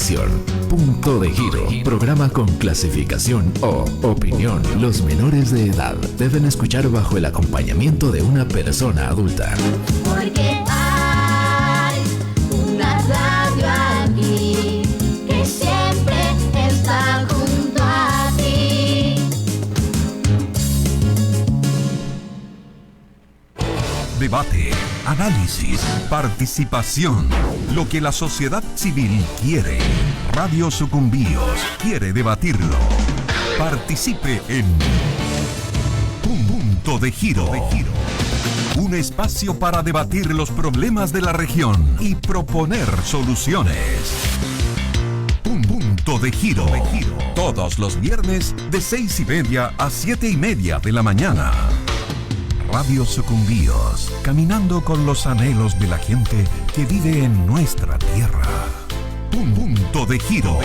Atención, Punto de Giro, programa con clasificación O, opinión. Los menores de edad deben escuchar bajo el acompañamiento de una persona adulta. Porque hay una radio aquí que siempre está junto a ti. Debate, análisis, participación. Lo que la sociedad civil quiere. Radio Sucumbíos quiere debatirlo. Participe en Punto de Giro. Un espacio para debatir los problemas de la región y proponer soluciones. Punto de Giro. Todos los viernes de 6:30 a 7:30 de la mañana. Radio Sucumbíos, caminando con los anhelos de la gente que vive en nuestra tierra. Punto de Giro.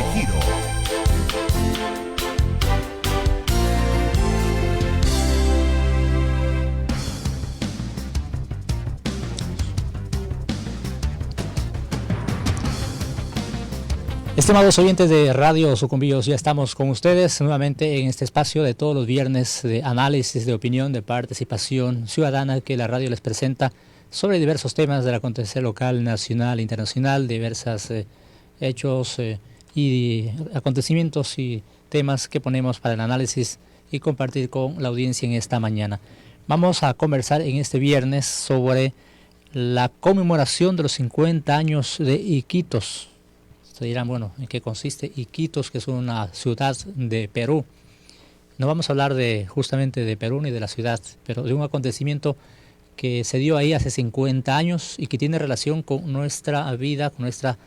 Estimados oyentes de Radio Sucumbíos, ya estamos con ustedes nuevamente en este espacio de todos los viernes de análisis, de opinión, de participación ciudadana que la radio les presenta sobre diversos temas del acontecer local, nacional, internacional, diversos hechos y acontecimientos y temas que ponemos para el análisis y compartir con la audiencia en esta mañana. Vamos a conversar en este viernes sobre la conmemoración de los 50 años de Iquitos. Se dirán, bueno, ¿en qué consiste Iquitos, que es una ciudad de Perú? No vamos a hablar justamente de Perú ni de la ciudad, pero de un acontecimiento que se dio ahí hace 50 años y que tiene relación con nuestra vida, con nuestra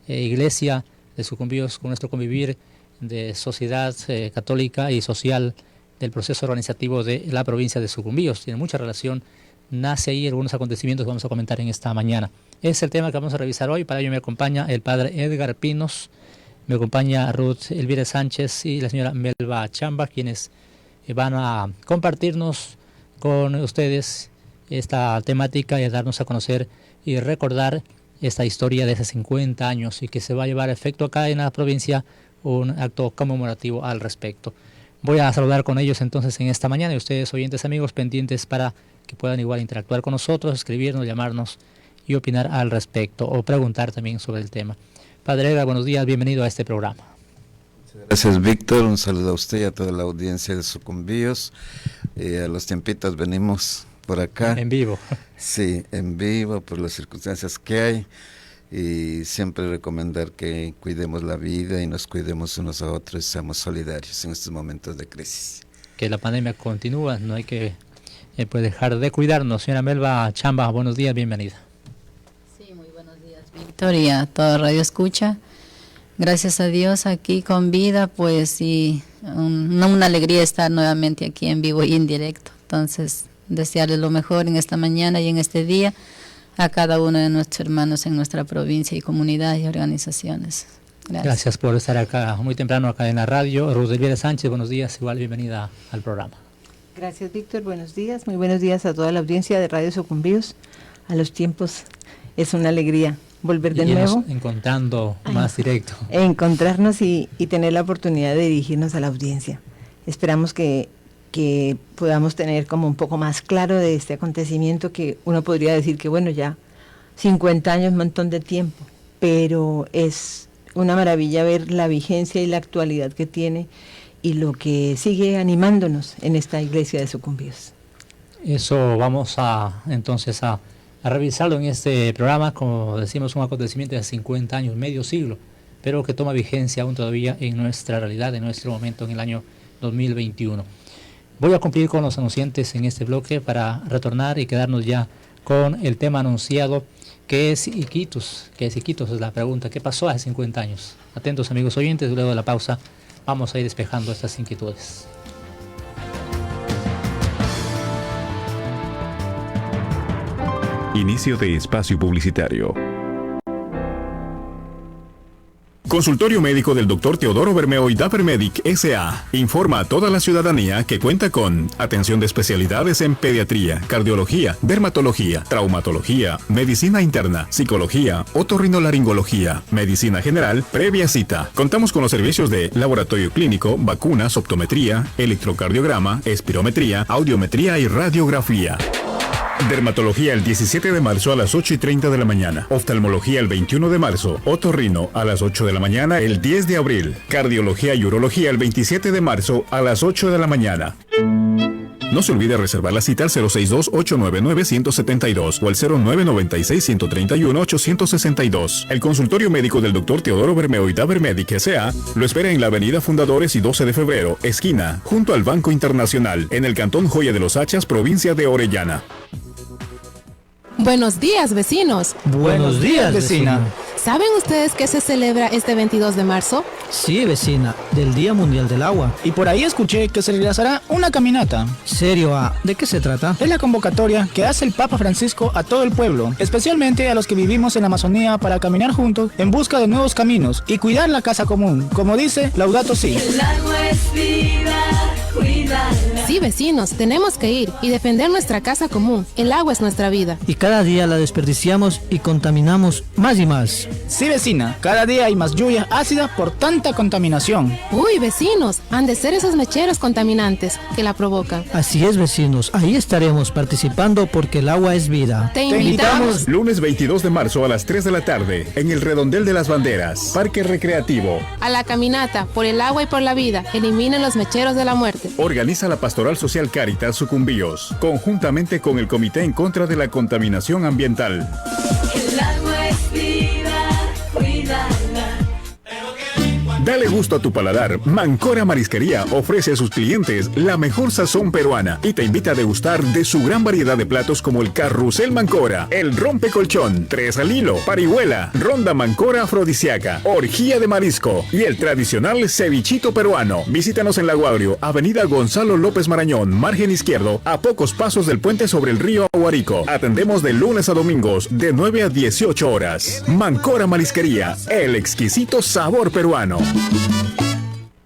iglesia de Sucumbíos, con nuestro convivir de sociedad católica y social del proceso organizativo de la provincia de Sucumbíos. Tiene mucha relación, nace ahí algunos acontecimientos que vamos a comentar en esta mañana. Es el tema que vamos a revisar hoy. Para ello me acompaña el padre Edgar Pinos, me acompaña Ruth Elvira Sánchez y la señora Melba Chamba, quienes van a compartirnos con ustedes esta temática y a darnos a conocer y recordar esta historia de hace 50 años y que se va a llevar a efecto acá en la provincia un acto conmemorativo al respecto. Voy a saludar con ellos entonces en esta mañana y ustedes, oyentes amigos, pendientes para que puedan igual interactuar con nosotros, escribirnos, llamarnos y opinar al respecto o preguntar también sobre el tema. Padre Edgar, buenos días, bienvenido a este programa. Gracias, Víctor, un saludo a usted y a toda la audiencia de Sucumbíos. A los tiempitos venimos por acá. En vivo. Sí, en vivo, por las circunstancias que hay, y siempre recomendar que cuidemos la vida y nos cuidemos unos a otros y seamos solidarios en estos momentos de crisis. Que la pandemia continúa, no hay que dejar de cuidarnos. Señora Melba Chamba, buenos días, bienvenida. Víctor y a toda Radio Escucha. Gracias a Dios aquí con vida, pues, y una alegría estar nuevamente aquí en vivo y en directo. Entonces, desearles lo mejor en esta mañana y en este día a cada uno de nuestros hermanos en nuestra provincia y comunidad y organizaciones. Gracias por estar acá muy temprano acá en la radio. Ruth Elvira Sánchez, buenos días, igual bienvenida al programa. Gracias, Víctor, buenos días, muy buenos días a toda la audiencia de Radio Sucumbíos. A los tiempos es una alegría volver de nuevo. Encontrando más directo. Encontrarnos y tener la oportunidad de dirigirnos a la audiencia. Esperamos que podamos tener como un poco más claro de este acontecimiento, que uno podría decir que bueno, ya 50 años, un montón de tiempo, pero es una maravilla ver la vigencia y la actualidad que tiene y lo que sigue animándonos en esta iglesia de Sucumbíos. Eso vamos entonces a revisarlo en este programa, como decimos, un acontecimiento de 50 años, medio siglo, pero que toma vigencia aún todavía en nuestra realidad, en nuestro momento, en el año 2021. Voy a cumplir con los anunciantes en este bloque para retornar y quedarnos ya con el tema anunciado, que es Iquitos. ¿Qué es Iquitos? Es la pregunta. ¿Qué pasó hace 50 años? Atentos, amigos oyentes, luego de la pausa vamos a ir despejando estas inquietudes. Inicio de espacio publicitario. Consultorio médico del Dr. Teodoro Bermeo y Davermedic S.A. informa a toda la ciudadanía que cuenta con atención de especialidades en pediatría, cardiología, dermatología, traumatología, medicina interna, psicología, otorrinolaringología, medicina general, previa cita. Contamos con los servicios de laboratorio clínico, vacunas, optometría, electrocardiograma, espirometría, audiometría y radiografía. Dermatología el 17 de marzo a las 8:30 de la mañana. Oftalmología el 21 de marzo. Otorrino a las 8 de la mañana el 10 de abril. Cardiología y urología el 27 de marzo a las 8 de la mañana. No se olvide reservar la cita al 062-899-172 o al 0996-131-862. El consultorio médico del Dr. Teodoro Bermeo y Davermedic S.A. lo espera en la avenida Fundadores y 12 de febrero, esquina, junto al Banco Internacional, en el Cantón Joya de los Hachas, provincia de Orellana. Buenos días, vecinos. Buenos días, vecina. ¿Saben ustedes qué se celebra este 22 de marzo? Sí, vecina, del Día Mundial del Agua. Y por ahí escuché que se realizará una caminata. ¿Serio? ¿De qué se trata? Es la convocatoria que hace el Papa Francisco a todo el pueblo, especialmente a los que vivimos en la Amazonía, para caminar juntos en busca de nuevos caminos y cuidar la casa común, como dice Laudato Si. El agua es vida, cuídala. Sí, vecinos, tenemos que ir y defender nuestra casa común. El agua es nuestra vida. Y cada día la desperdiciamos y contaminamos más y más. Sí, vecina, cada día hay más lluvia ácida por tanta contaminación. Uy, vecinos, han de ser esos mecheros contaminantes que la provocan. Así es, vecinos, ahí estaremos participando porque el agua es vida. Te invitamos. Lunes 22 de marzo a las 3 de la tarde, en el Redondel de las Banderas, Parque Recreativo. A la caminata por el agua y por la vida, eliminen los mecheros de la muerte. Organiza la Pastoral Social Cáritas Sucumbíos, conjuntamente con el Comité en contra de la Contaminación Ambiental. El agua es vida, cuídala. Dale gusto a tu paladar. Mancora Marisquería ofrece a sus clientes la mejor sazón peruana y te invita a degustar de su gran variedad de platos como el Carrusel Mancora, el Rompecolchón, Tres al Hilo, Parihuela, Ronda Mancora Afrodisiaca, Orgía de Marisco y el tradicional cevichito peruano. Visítanos en La Guaurio, Avenida Gonzalo López Marañón, margen izquierdo, a pocos pasos del puente sobre el río Aguarico. Atendemos de lunes a domingos de 9 a 18 horas. Mancora Marisquería, el exquisito sabor peruano.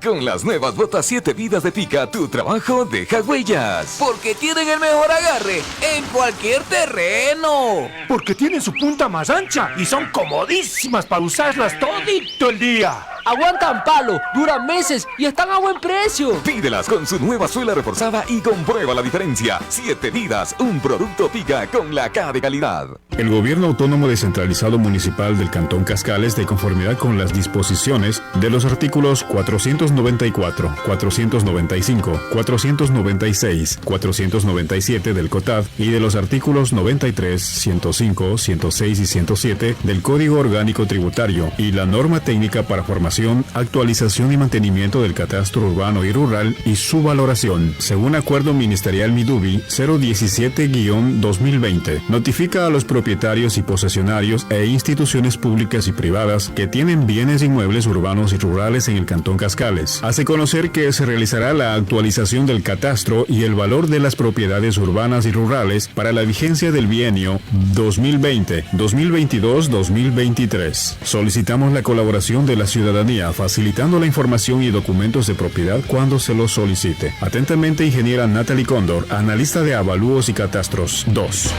Con las nuevas botas 7 vidas de Tica, tu trabajo deja huellas. Porque tienen el mejor agarre en cualquier terreno. Porque tienen su punta más ancha y son comodísimas para usarlas todito el día. Aguantan palo, duran meses y están a buen precio. Pídelas con su nueva suela reforzada y comprueba la diferencia. 7 vidas, un producto Tica con la K de calidad. El Gobierno Autónomo Descentralizado Municipal del Cantón Cascales, de conformidad con las disposiciones de los artículos 494, 495, 496, 497 del COTAD y de los artículos 93, 105, 106 y 107 del Código Orgánico Tributario y la norma técnica para formación, actualización y mantenimiento del catastro urbano y rural y su valoración, según Acuerdo Ministerial Midubi 017-2020, notifica a los propietarios y posesionarios e instituciones públicas y privadas que tienen bienes inmuebles urbanos y rurales en el Cantón Cascales. Hace conocer que se realizará la actualización del catastro y el valor de las propiedades urbanas y rurales para la vigencia del bienio 2020, 2022, 2023. Solicitamos la colaboración de la ciudadanía facilitando la información y documentos de propiedad cuando se los solicite. Atentamente, ingeniera Natalie Cóndor, analista de avalúos y catastros 2.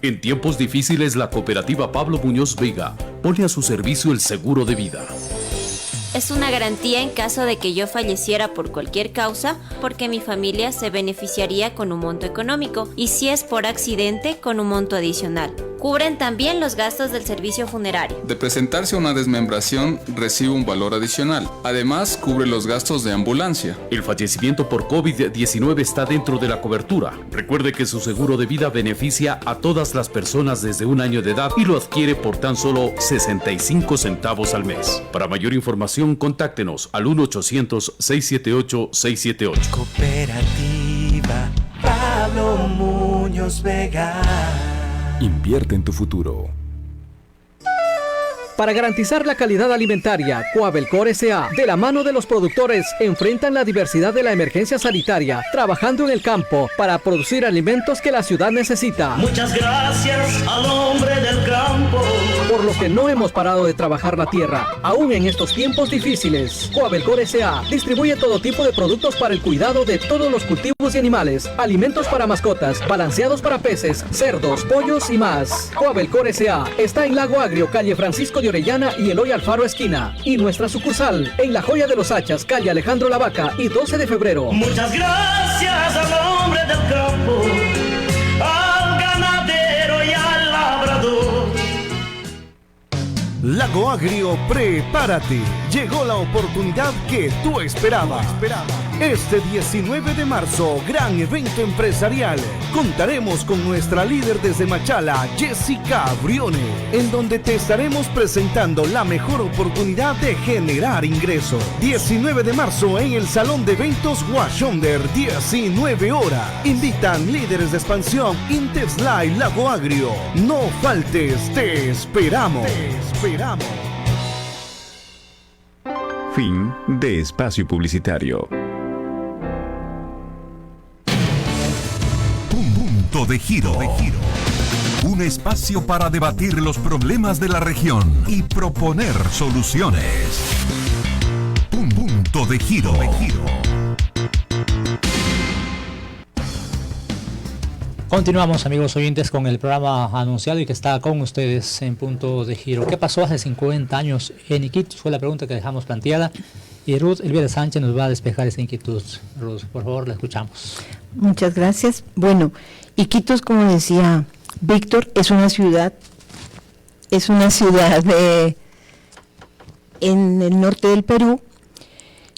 En tiempos difíciles, la cooperativa Pablo Muñoz Vega pone a su servicio el seguro de vida. Es una garantía en caso de que yo falleciera por cualquier causa, porque mi familia se beneficiaría con un monto económico, y si es por accidente, con un monto adicional. Cubren también los gastos del servicio funerario. De presentarse a una desmembración, recibe un valor adicional. Además, cubre los gastos de ambulancia. El fallecimiento por COVID-19 está dentro de la cobertura. Recuerde que su seguro de vida beneficia a todas las personas desde 1 año de edad y lo adquiere por tan solo 65 centavos al mes. Para mayor información, contáctenos al 1-800-678-678. Cooperativa Pablo Muñoz Vega. Invierte en tu futuro. Para garantizar la calidad alimentaria, Coabelcor S.A., de la mano de los productores, enfrentan la diversidad de la emergencia sanitaria, trabajando en el campo para producir alimentos que la ciudad necesita. Muchas gracias al hombre del campo por lo que no hemos parado de trabajar la tierra, aún en estos tiempos difíciles. Coabelcor S.A. distribuye todo tipo de productos para el cuidado de todos los cultivos y animales, alimentos para mascotas, balanceados para peces, cerdos, pollos y más. Coabelcor S.A. está en Lago Agrio, calle Francisco de Orellana y Eloy Alfaro esquina. Y nuestra sucursal en La Joya de los Hachas, calle Alejandro Lavaca y 12 de febrero. Muchas gracias al hombre del campo, al ganadero y al labrador. Lago Agrio, prepárate. Llegó la oportunidad que tú esperabas. Este 19 de marzo, gran evento empresarial. Contaremos con nuestra líder desde Machala, Jessica Briones, en donde te estaremos presentando la mejor oportunidad de generar ingresos. 19 de marzo en el Salón de Eventos Washonder, 19 horas. Invitan líderes de expansión, Inteslive Lago Agrio. No faltes, te esperamos. Fin de espacio publicitario. Punto de Giro. Un espacio para debatir los problemas de la región y proponer soluciones. Punto de Giro. Continuamos, amigos oyentes, con el programa anunciado y que está con ustedes en Punto de Giro. ¿Qué pasó hace 50 años en Iquitos? Fue la pregunta que dejamos planteada. Y Ruth Elvira Sánchez nos va a despejar esta inquietud. Ruth, por favor, la escuchamos. Muchas gracias. Bueno, Iquitos, como decía Víctor, es una ciudad en el norte del Perú,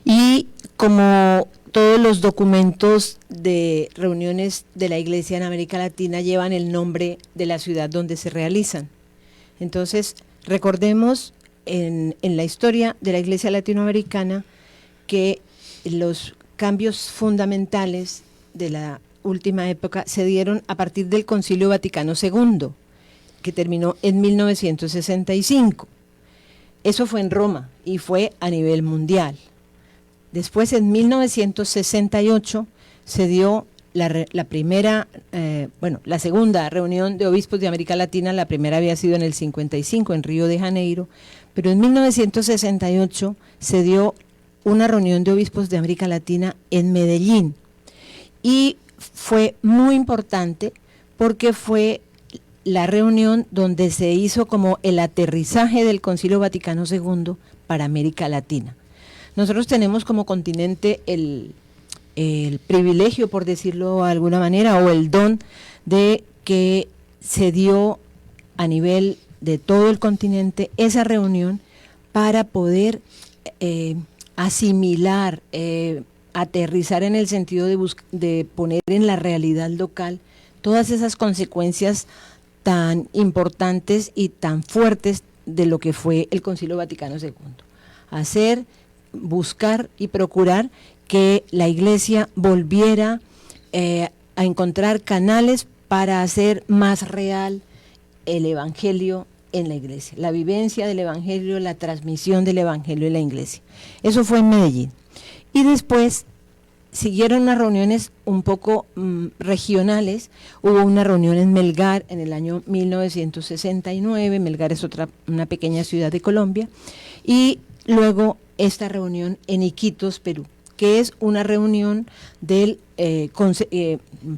y como todos los documentos de reuniones de la Iglesia en América Latina llevan el nombre de la ciudad donde se realizan. Entonces, recordemos en la historia de la Iglesia latinoamericana que los cambios fundamentales de la última época se dieron a partir del Concilio Vaticano II, que terminó en 1965. Eso fue en Roma y fue a nivel mundial. Después, en 1968, se dio la segunda reunión de obispos de América Latina. La primera había sido en el 55, en Río de Janeiro, pero en 1968 se dio una reunión de obispos de América Latina en Medellín. Y fue muy importante porque fue la reunión donde se hizo como el aterrizaje del Concilio Vaticano II para América Latina. Nosotros tenemos como continente el privilegio, por decirlo de alguna manera, o el don de que se dio a nivel de todo el continente esa reunión para poder asimilar, aterrizar en el sentido de poner en la realidad local todas esas consecuencias tan importantes y tan fuertes de lo que fue el Concilio Vaticano II. Buscar y procurar que la Iglesia volviera a encontrar canales para hacer más real el Evangelio en la Iglesia, la vivencia del Evangelio, la transmisión del Evangelio en la Iglesia. Eso fue en Medellín. Y después siguieron unas reuniones un poco regionales. Hubo una reunión en Melgar en el año 1969, Melgar es una pequeña ciudad de Colombia, y luego esta reunión en Iquitos, Perú, que es una reunión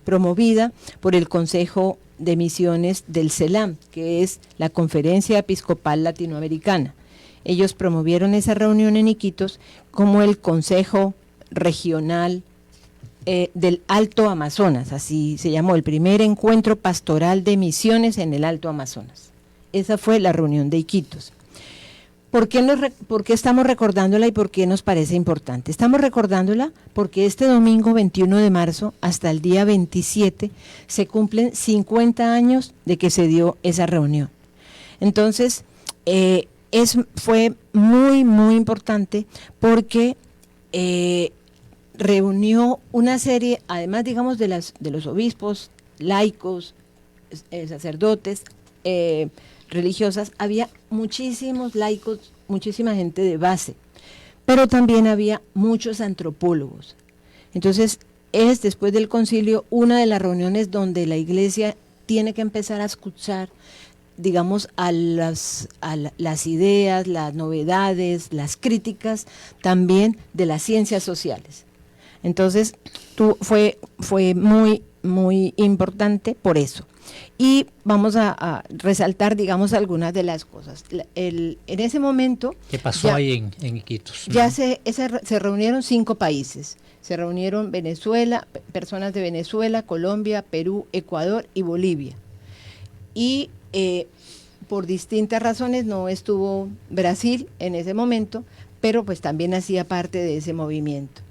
promovida por el Consejo de Misiones del CELAM, que es la Conferencia Episcopal Latinoamericana. Ellos promovieron esa reunión en Iquitos como el Consejo Regional del Alto Amazonas, así se llamó, el primer encuentro pastoral de misiones en el Alto Amazonas. Esa fue la reunión de Iquitos. ¿Por qué estamos recordándola y por qué nos parece importante? Estamos recordándola porque este domingo 21 de marzo hasta el día 27 se cumplen 50 años de que se dio esa reunión. Entonces, fue muy, muy importante porque reunió una serie, además, digamos, de los obispos, laicos, sacerdotes, religiosas, había muchísimos laicos, muchísima gente de base, pero también había muchos antropólogos. Entonces, es después del concilio una de las reuniones donde la Iglesia tiene que empezar a escuchar digamos, a las ideas, las novedades, las críticas también de las ciencias sociales. Entonces, fue muy, muy importante por eso. Y vamos a resaltar, digamos, algunas de las cosas. En ese momento... ¿Qué pasó ahí en Iquitos? Ya se reunieron 5 países. Se reunieron Venezuela, personas de Venezuela, Colombia, Perú, Ecuador y Bolivia. Y por distintas razones no estuvo Brasil en ese momento, pero pues también hacía parte de ese movimiento.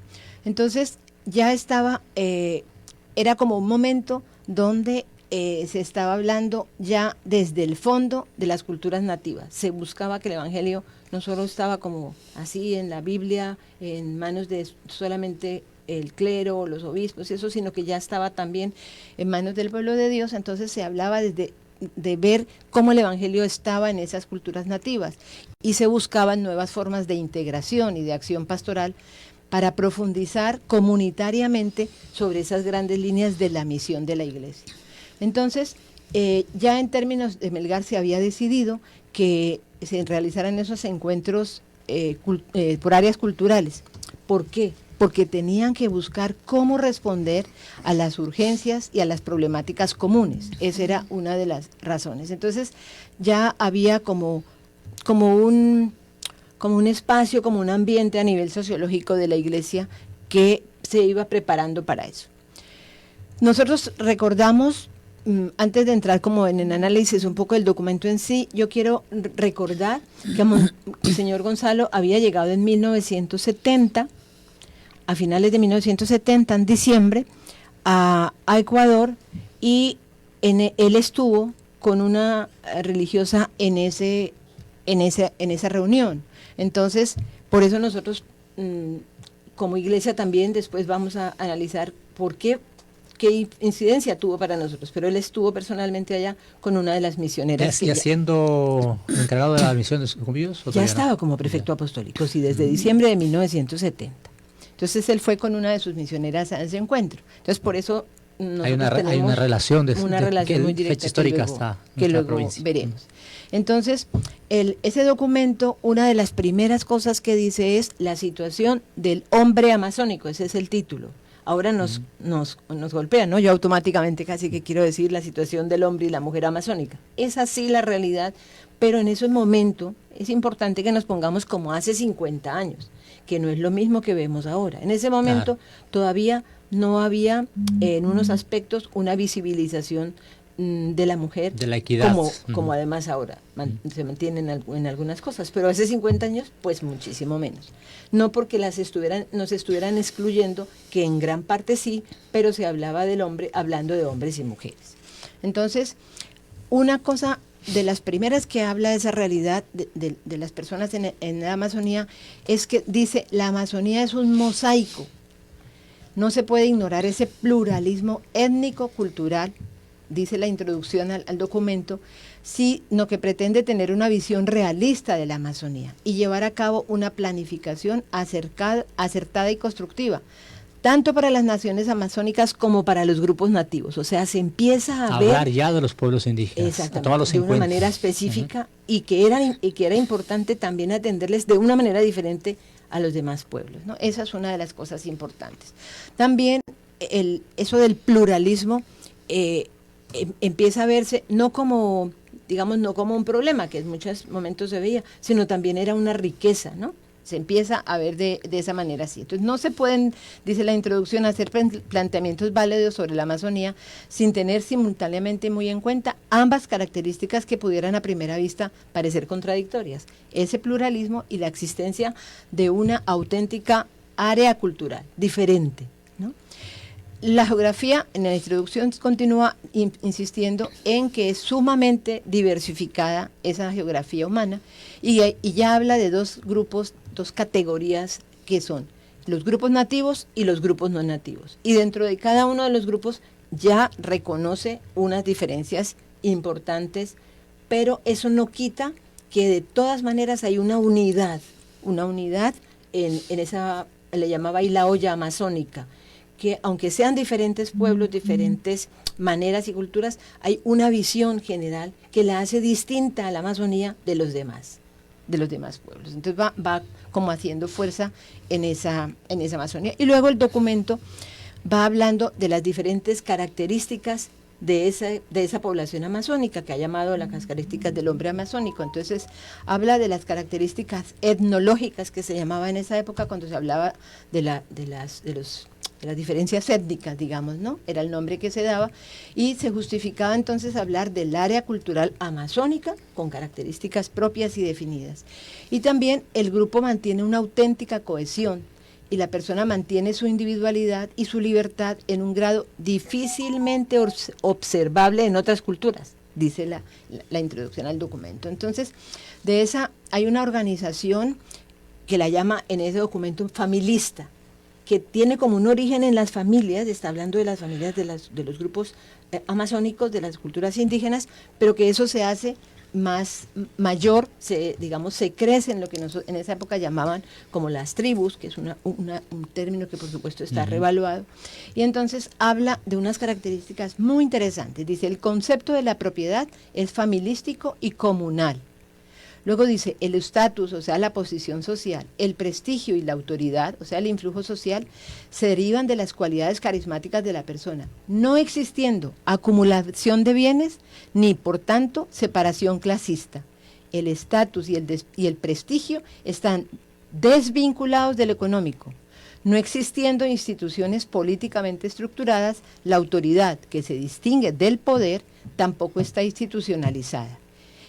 Entonces ya estaba, era como un momento donde se estaba hablando ya desde el fondo de las culturas nativas. Se buscaba que el Evangelio no solo estaba como así en la Biblia, en manos de solamente el clero, los obispos, eso, sino que ya estaba también en manos del pueblo de Dios. Entonces se hablaba de ver cómo el Evangelio estaba en esas culturas nativas y se buscaban nuevas formas de integración y de acción pastoral para profundizar comunitariamente sobre esas grandes líneas de la misión de la Iglesia. Entonces, ya en términos de Melgar se había decidido que se realizaran esos encuentros por áreas culturales. ¿Por qué? Porque tenían que buscar cómo responder a las urgencias y a las problemáticas comunes. Esa era una de las razones. Entonces, ya había como un espacio, como un ambiente a nivel sociológico de la Iglesia que se iba preparando para eso. Nosotros recordamos, antes de entrar como en el análisis un poco del documento en sí, yo quiero recordar que el señor Gonzalo había llegado en 1970, a finales de 1970, en diciembre, a Ecuador, y él estuvo con una religiosa en esa reunión. Entonces, por eso nosotros, como iglesia también, después vamos a analizar qué incidencia tuvo para nosotros, pero él estuvo personalmente allá con una de las misioneras. ¿Y siendo encargado de la misión de sucumbidos? Ya estaba como prefecto apostólico, sí, desde diciembre de 1970. Entonces él fue con una de sus misioneras a ese encuentro. Entonces por eso hay una relación muy directa fecha histórica que luego veremos. Entonces, ese documento, una de las primeras cosas que dice es la situación del hombre amazónico, ese es el título. Ahora nos golpea, ¿no? Yo automáticamente casi que quiero decir la situación del hombre y la mujer amazónica. Es así la realidad, pero en ese momento es importante que nos pongamos como hace 50 años, que no es lo mismo que vemos ahora. En ese momento todavía no había en unos aspectos una visibilización de la mujer, de la equidad, como además ahora se mantiene en algunas cosas, pero hace 50 años pues muchísimo menos. No porque nos estuvieran excluyendo, que en gran parte sí, pero se hablaba del hombre hablando de hombres y mujeres. Entonces, una cosa de las primeras que habla de esa realidad de las personas en la Amazonía es que dice, la Amazonía es un mosaico. No se puede ignorar ese pluralismo étnico-cultural, dice la introducción al documento, sino que pretende tener una visión realista de la Amazonía y llevar a cabo una planificación acertada y constructiva, tanto para las naciones amazónicas como para los grupos nativos. O sea, se empieza a hablar ya de los pueblos indígenas, exactamente, de una manera específica, y que era importante también atenderles de una manera diferente a los demás pueblos, ¿no? Esa es una de las cosas importantes. También eso del pluralismo empieza a verse no como un problema, que en muchos momentos se veía, sino también era una riqueza, ¿no? Se empieza a ver de esa manera así. Entonces no se pueden, dice la introducción, hacer planteamientos válidos sobre la Amazonía sin tener simultáneamente muy en cuenta ambas características que pudieran a primera vista parecer contradictorias: ese pluralismo y la existencia de una auténtica área cultural diferente, ¿no? La geografía, en la introducción, continúa insistiendo en que es sumamente diversificada esa geografía humana, y ya habla de dos categorías, que son los grupos nativos y los grupos no nativos. Y dentro de cada uno de los grupos ya reconoce unas diferencias importantes, pero eso no quita que de todas maneras hay una unidad en esa, le llamaba ahí la olla amazónica, que aunque sean diferentes pueblos, diferentes maneras y culturas, hay una visión general que la hace distinta a la Amazonía de los demás pueblos. Entonces va como haciendo fuerza en esa Amazonía. Y luego el documento va hablando de las diferentes características de esa población amazónica, que ha llamado las características del hombre amazónico. Entonces habla de las características etnológicas que se llamaba en esa época, cuando se hablaba de las diferencias étnicas, digamos, ¿no? Era el nombre que se daba, y se justificaba entonces hablar del área cultural amazónica con características propias y definidas. Y también el grupo mantiene una auténtica cohesión, y la persona mantiene su individualidad y su libertad en un grado difícilmente observable en otras culturas, dice la introducción al documento. Entonces, de esa hay una organización que la llama en ese documento familista, que tiene como un origen en las familias, está hablando de las familias de los grupos amazónicos, de las culturas indígenas, pero que eso se hace mayor, se crece en lo que en esa época llamaban como las tribus, que es un término que por supuesto está revaluado, y entonces habla de unas características muy interesantes. Dice, el concepto de la propiedad es familiístico y comunal. Luego dice, el estatus, o sea, la posición social, el prestigio y la autoridad, o sea, el influjo social, se derivan de las cualidades carismáticas de la persona, no existiendo acumulación de bienes, ni, por tanto, separación clasista. El estatus y el prestigio están desvinculados del económico. No existiendo instituciones políticamente estructuradas, la autoridad, que se distingue del poder, tampoco está institucionalizada.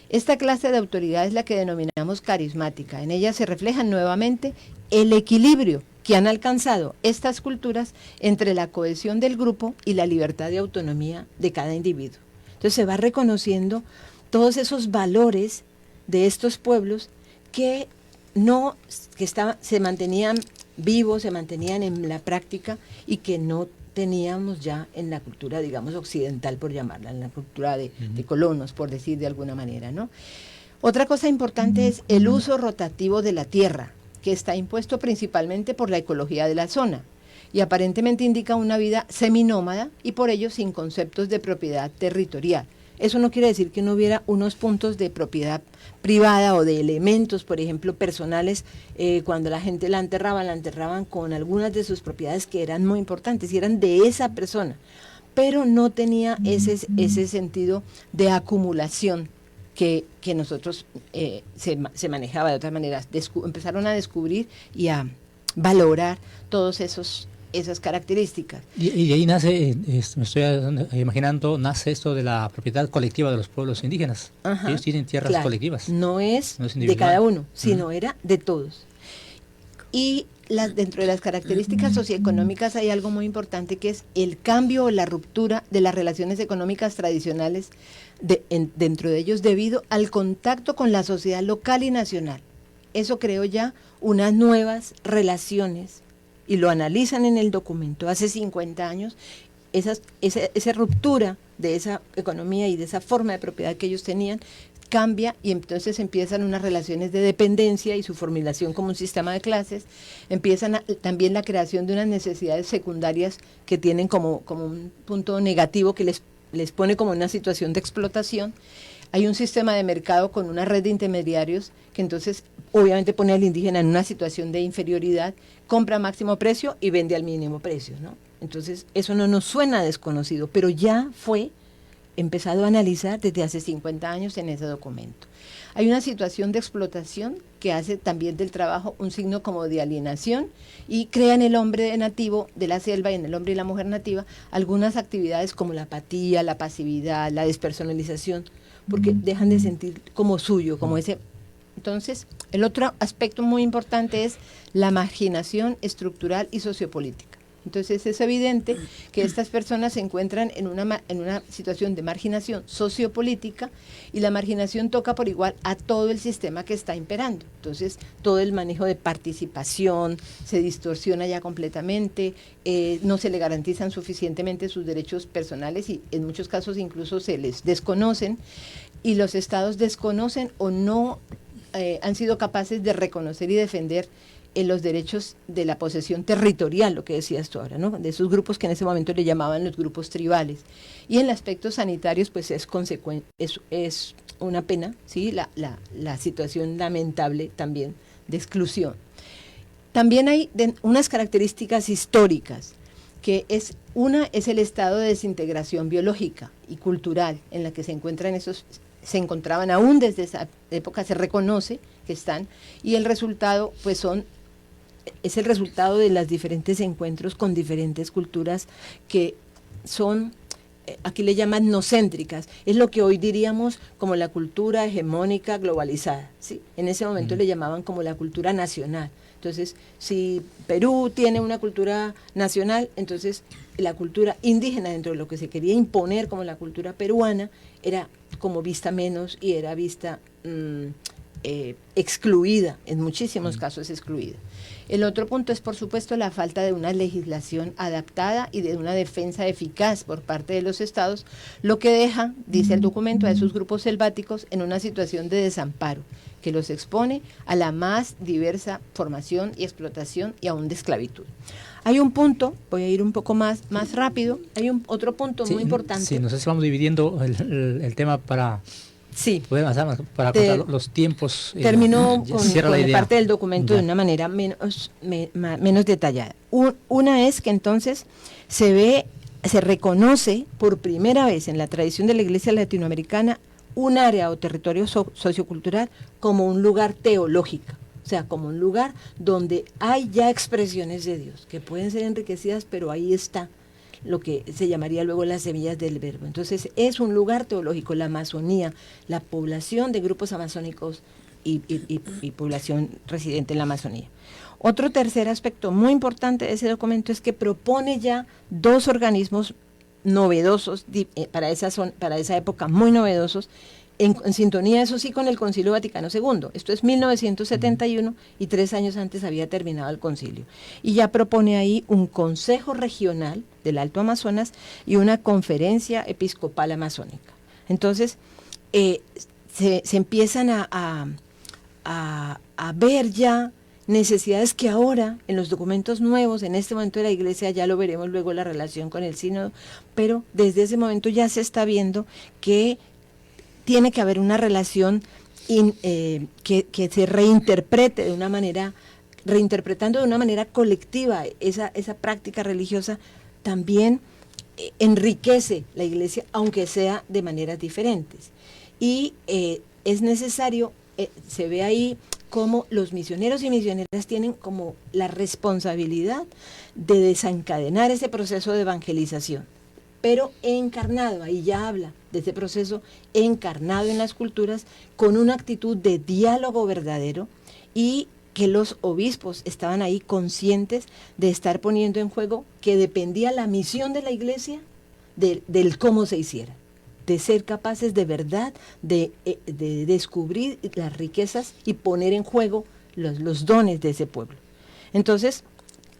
Esta clase de autoridad es la que denominamos carismática. En ella se refleja nuevamente el equilibrio que han alcanzado estas culturas entre la cohesión del grupo y la libertad de autonomía de cada individuo. Entonces se va reconociendo todos esos valores de estos pueblos que se mantenían vivos, se mantenían en la práctica y que no teníamos ya en la cultura, digamos, occidental, por llamarla, en la cultura de colonos, por decir de alguna manera, ¿no? Otra cosa importante es el uso rotativo de la tierra, que está impuesto principalmente por la ecología de la zona, y aparentemente indica una vida seminómada y por ello sin conceptos de propiedad territorial. Eso no quiere decir que no hubiera unos puntos de propiedad privada o de elementos, por ejemplo, personales. Cuando la gente la enterraban con algunas de sus propiedades que eran muy importantes y eran de esa persona, pero no tenía ese sentido de acumulación que nosotros se manejaba de otras maneras. Empezaron a descubrir y a valorar todos esas características. Y de ahí nace, me estoy imaginando, nace esto de la propiedad colectiva de los pueblos indígenas. Ajá, ellos tienen tierras colectivas. No es de cada uno, sino era de todos. Y dentro de las características socioeconómicas hay algo muy importante, que es el cambio o la ruptura de las relaciones económicas tradicionales dentro de ellos debido al contacto con la sociedad local y nacional. Eso creó ya unas nuevas relaciones, y lo analizan en el documento. Hace 50 años, esa ruptura de esa economía y de esa forma de propiedad que ellos tenían cambia, y entonces empiezan unas relaciones de dependencia y su formulación como un sistema de clases. Empiezan también la creación de unas necesidades secundarias que tienen como un punto negativo que les pone como una situación de explotación. Hay un sistema de mercado con una red de intermediarios que entonces obviamente pone al indígena en una situación de inferioridad, compra a máximo precio y vende al mínimo precio, ¿no? Entonces eso no nos suena desconocido, pero ya fue empezado a analizar desde hace 50 años en ese documento. Hay una situación de explotación que hace también del trabajo un signo como de alienación y crea en el hombre nativo de la selva y en el hombre y la mujer nativa algunas actividades como la apatía, la pasividad, la despersonalización, porque dejan de sentir como suyo, como ese. Entonces, el otro aspecto muy importante es la marginación estructural y sociopolítica. Entonces, es evidente que estas personas se encuentran en una situación de marginación sociopolítica, y la marginación toca por igual a todo el sistema que está imperando. Entonces, todo el manejo de participación se distorsiona ya completamente, no se le garantizan suficientemente sus derechos personales y en muchos casos incluso se les desconocen, y los estados desconocen o no han sido capaces de reconocer y defender en los derechos de la posesión territorial, lo que decías tú ahora, ¿no? De esos grupos que en ese momento le llamaban los grupos tribales. Y en el aspecto sanitarios, pues es una pena, ¿sí? La situación lamentable también de exclusión. También hay unas características históricas, que es el estado de desintegración biológica y cultural en la que se encontraban aún desde esa época, se reconoce que están, y el resultado pues es el resultado de los diferentes encuentros con diferentes culturas que son, aquí le llaman etnocéntricas, es lo que hoy diríamos como la cultura hegemónica globalizada, ¿sí? En ese momento le llamaban como la cultura nacional. Entonces, si Perú tiene una cultura nacional, entonces la cultura indígena, dentro de lo que se quería imponer como la cultura peruana, era como vista menos y era vista excluida, en muchísimos casos excluida. El otro punto es, por supuesto, la falta de una legislación adaptada y de una defensa eficaz por parte de los estados, lo que deja, dice el documento, a esos grupos selváticos en una situación de desamparo, que los expone a la más diversa formación y explotación y aún de esclavitud. Hay un punto, voy a ir un poco más rápido, hay otro punto muy importante. Sí, no sé si vamos dividiendo el tema para... Sí. Para contar los tiempos. Termino con la parte del documento de una manera menos detallada. Una es que entonces se reconoce por primera vez en la tradición de la Iglesia latinoamericana un área o territorio sociocultural como un lugar teológico, o sea, como un lugar donde hay ya expresiones de Dios, que pueden ser enriquecidas, pero ahí está lo que se llamaría luego las semillas del verbo. Entonces es un lugar teológico, la Amazonía, la población de grupos amazónicos y población residente en la Amazonía. Otro tercer aspecto muy importante de ese documento es que propone ya dos organismos novedosos, para esa época muy novedosos, en sintonía, eso sí, con el Concilio Vaticano II. Esto es 1971 y 3 años antes había terminado el concilio. Y ya propone ahí un Consejo Regional del Alto Amazonas y una Conferencia Episcopal Amazónica. Entonces, se empiezan a ver ya necesidades que ahora, en los documentos nuevos, en este momento de la Iglesia, ya lo veremos luego la relación con el sínodo, pero desde ese momento ya se está viendo que tiene que haber una relación que se reinterprete de una manera, reinterpretando de una manera colectiva esa práctica religiosa, también enriquece la Iglesia, aunque sea de maneras diferentes. Y es necesario, se ve ahí cómo los misioneros y misioneras tienen como la responsabilidad de desencadenar ese proceso de evangelización, pero encarnado, ahí ya habla de ese proceso encarnado en las culturas con una actitud de diálogo verdadero, y que los obispos estaban ahí conscientes de estar poniendo en juego que dependía la misión de la Iglesia del cómo se hiciera, de ser capaces de verdad de descubrir las riquezas y poner en juego los dones de ese pueblo. Entonces,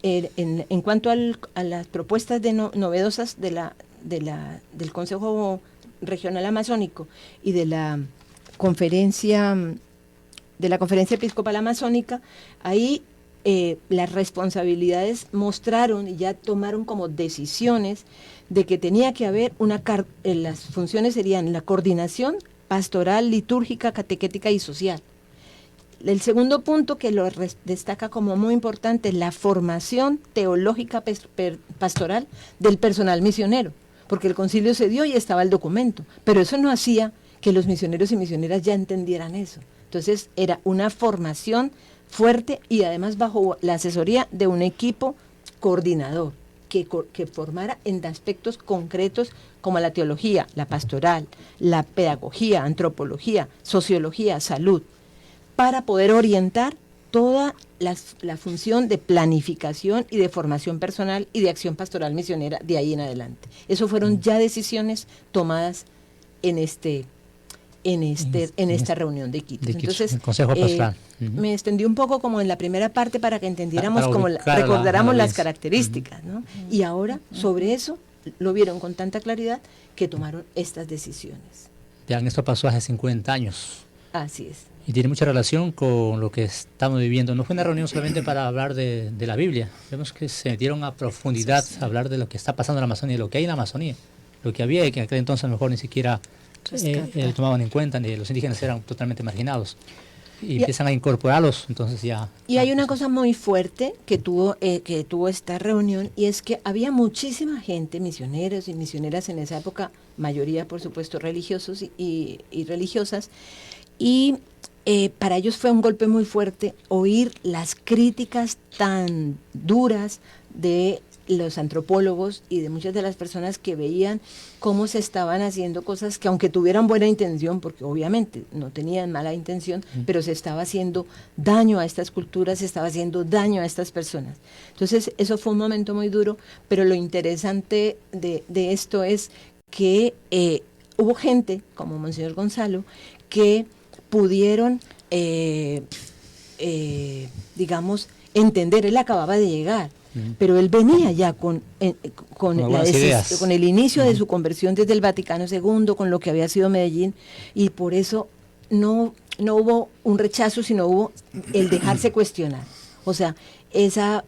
en cuanto a las propuestas novedosas del Consejo Regional Amazónico y de la Conferencia Episcopal Amazónica, ahí las responsabilidades mostraron y ya tomaron como decisiones de que tenía que haber las funciones serían la coordinación pastoral, litúrgica, catequética y social. El segundo punto que lo destaca como muy importante es la formación teológica pastoral del personal misionero, porque el concilio se dio y estaba el documento, pero eso no hacía que los misioneros y misioneras ya entendieran eso. Entonces era una formación fuerte y además bajo la asesoría de un equipo coordinador que formara en aspectos concretos como la teología, la pastoral, la pedagogía, antropología, sociología, salud, para poder orientar toda la función de planificación y de formación personal y de acción pastoral misionera de ahí en adelante. Eso fueron ya decisiones tomadas en esta reunión de Iquitos. Entonces, el Consejo Pastoral. Me extendí un poco como en la primera parte para que entendiéramos, recordáramos las características, ¿no? Y ahora, sobre eso, lo vieron con tanta claridad que tomaron estas decisiones. Ya, esto pasó hace 50 años. Así es. Y tiene mucha relación con lo que estamos viviendo. No fue una reunión solamente para hablar de la Biblia. Vemos que se metieron a profundidad a hablar de lo que está pasando en la Amazonía, lo que hay en la Amazonía, lo que había y que en aquel entonces a lo mejor ni siquiera tomaban en cuenta, ni los indígenas eran totalmente marginados. Y empiezan a incorporarlos, entonces ya... Y hay una cosa muy fuerte que tuvo esta reunión, y es que había muchísima gente, misioneros y misioneras en esa época, mayoría por supuesto religiosos y religiosas, y para ellos fue un golpe muy fuerte oír las críticas tan duras de los antropólogos y de muchas de las personas que veían cómo se estaban haciendo cosas que, aunque tuvieran buena intención, porque obviamente no tenían mala intención, pero se estaba haciendo daño a estas culturas, se estaba haciendo daño a estas personas. Entonces eso fue un momento muy duro, pero lo interesante de esto es que hubo gente, como Monseñor Gonzalo, que pudieron, entender. Él acababa de llegar, pero él venía ya con el inicio de su conversión desde el Vaticano II, con lo que había sido Medellín, y por eso no hubo un rechazo, sino hubo el dejarse cuestionar. O sea, esa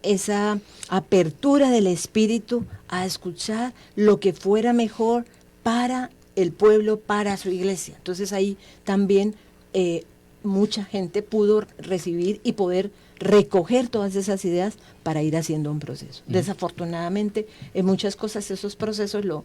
apertura del espíritu a escuchar lo que fuera mejor para el pueblo, para su iglesia. Entonces ahí también mucha gente pudo recibir y poder recoger todas esas ideas para ir haciendo un proceso. Desafortunadamente, en muchas cosas esos procesos, lo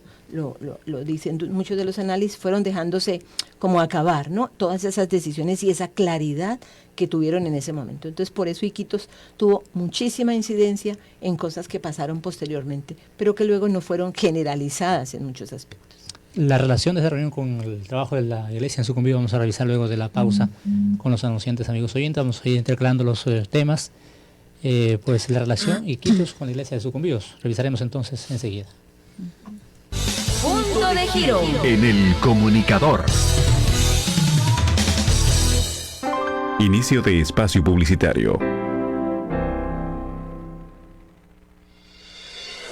dicen muchos de los análisis, fueron dejándose como acabar, ¿no? Todas esas decisiones y esa claridad que tuvieron en ese momento. Entonces, por eso Iquitos tuvo muchísima incidencia en cosas que pasaron posteriormente, pero que luego no fueron generalizadas en muchos aspectos. La relación de esa reunión con el trabajo de la iglesia en Sucumbíos vamos a revisar luego de la pausa con los anunciantes, amigos oyentes. Vamos a ir intercalando los temas, pues la relación Iquitos con la iglesia de Sucumbíos. Revisaremos entonces enseguida. Punto de giro. En el comunicador. Inicio de espacio publicitario.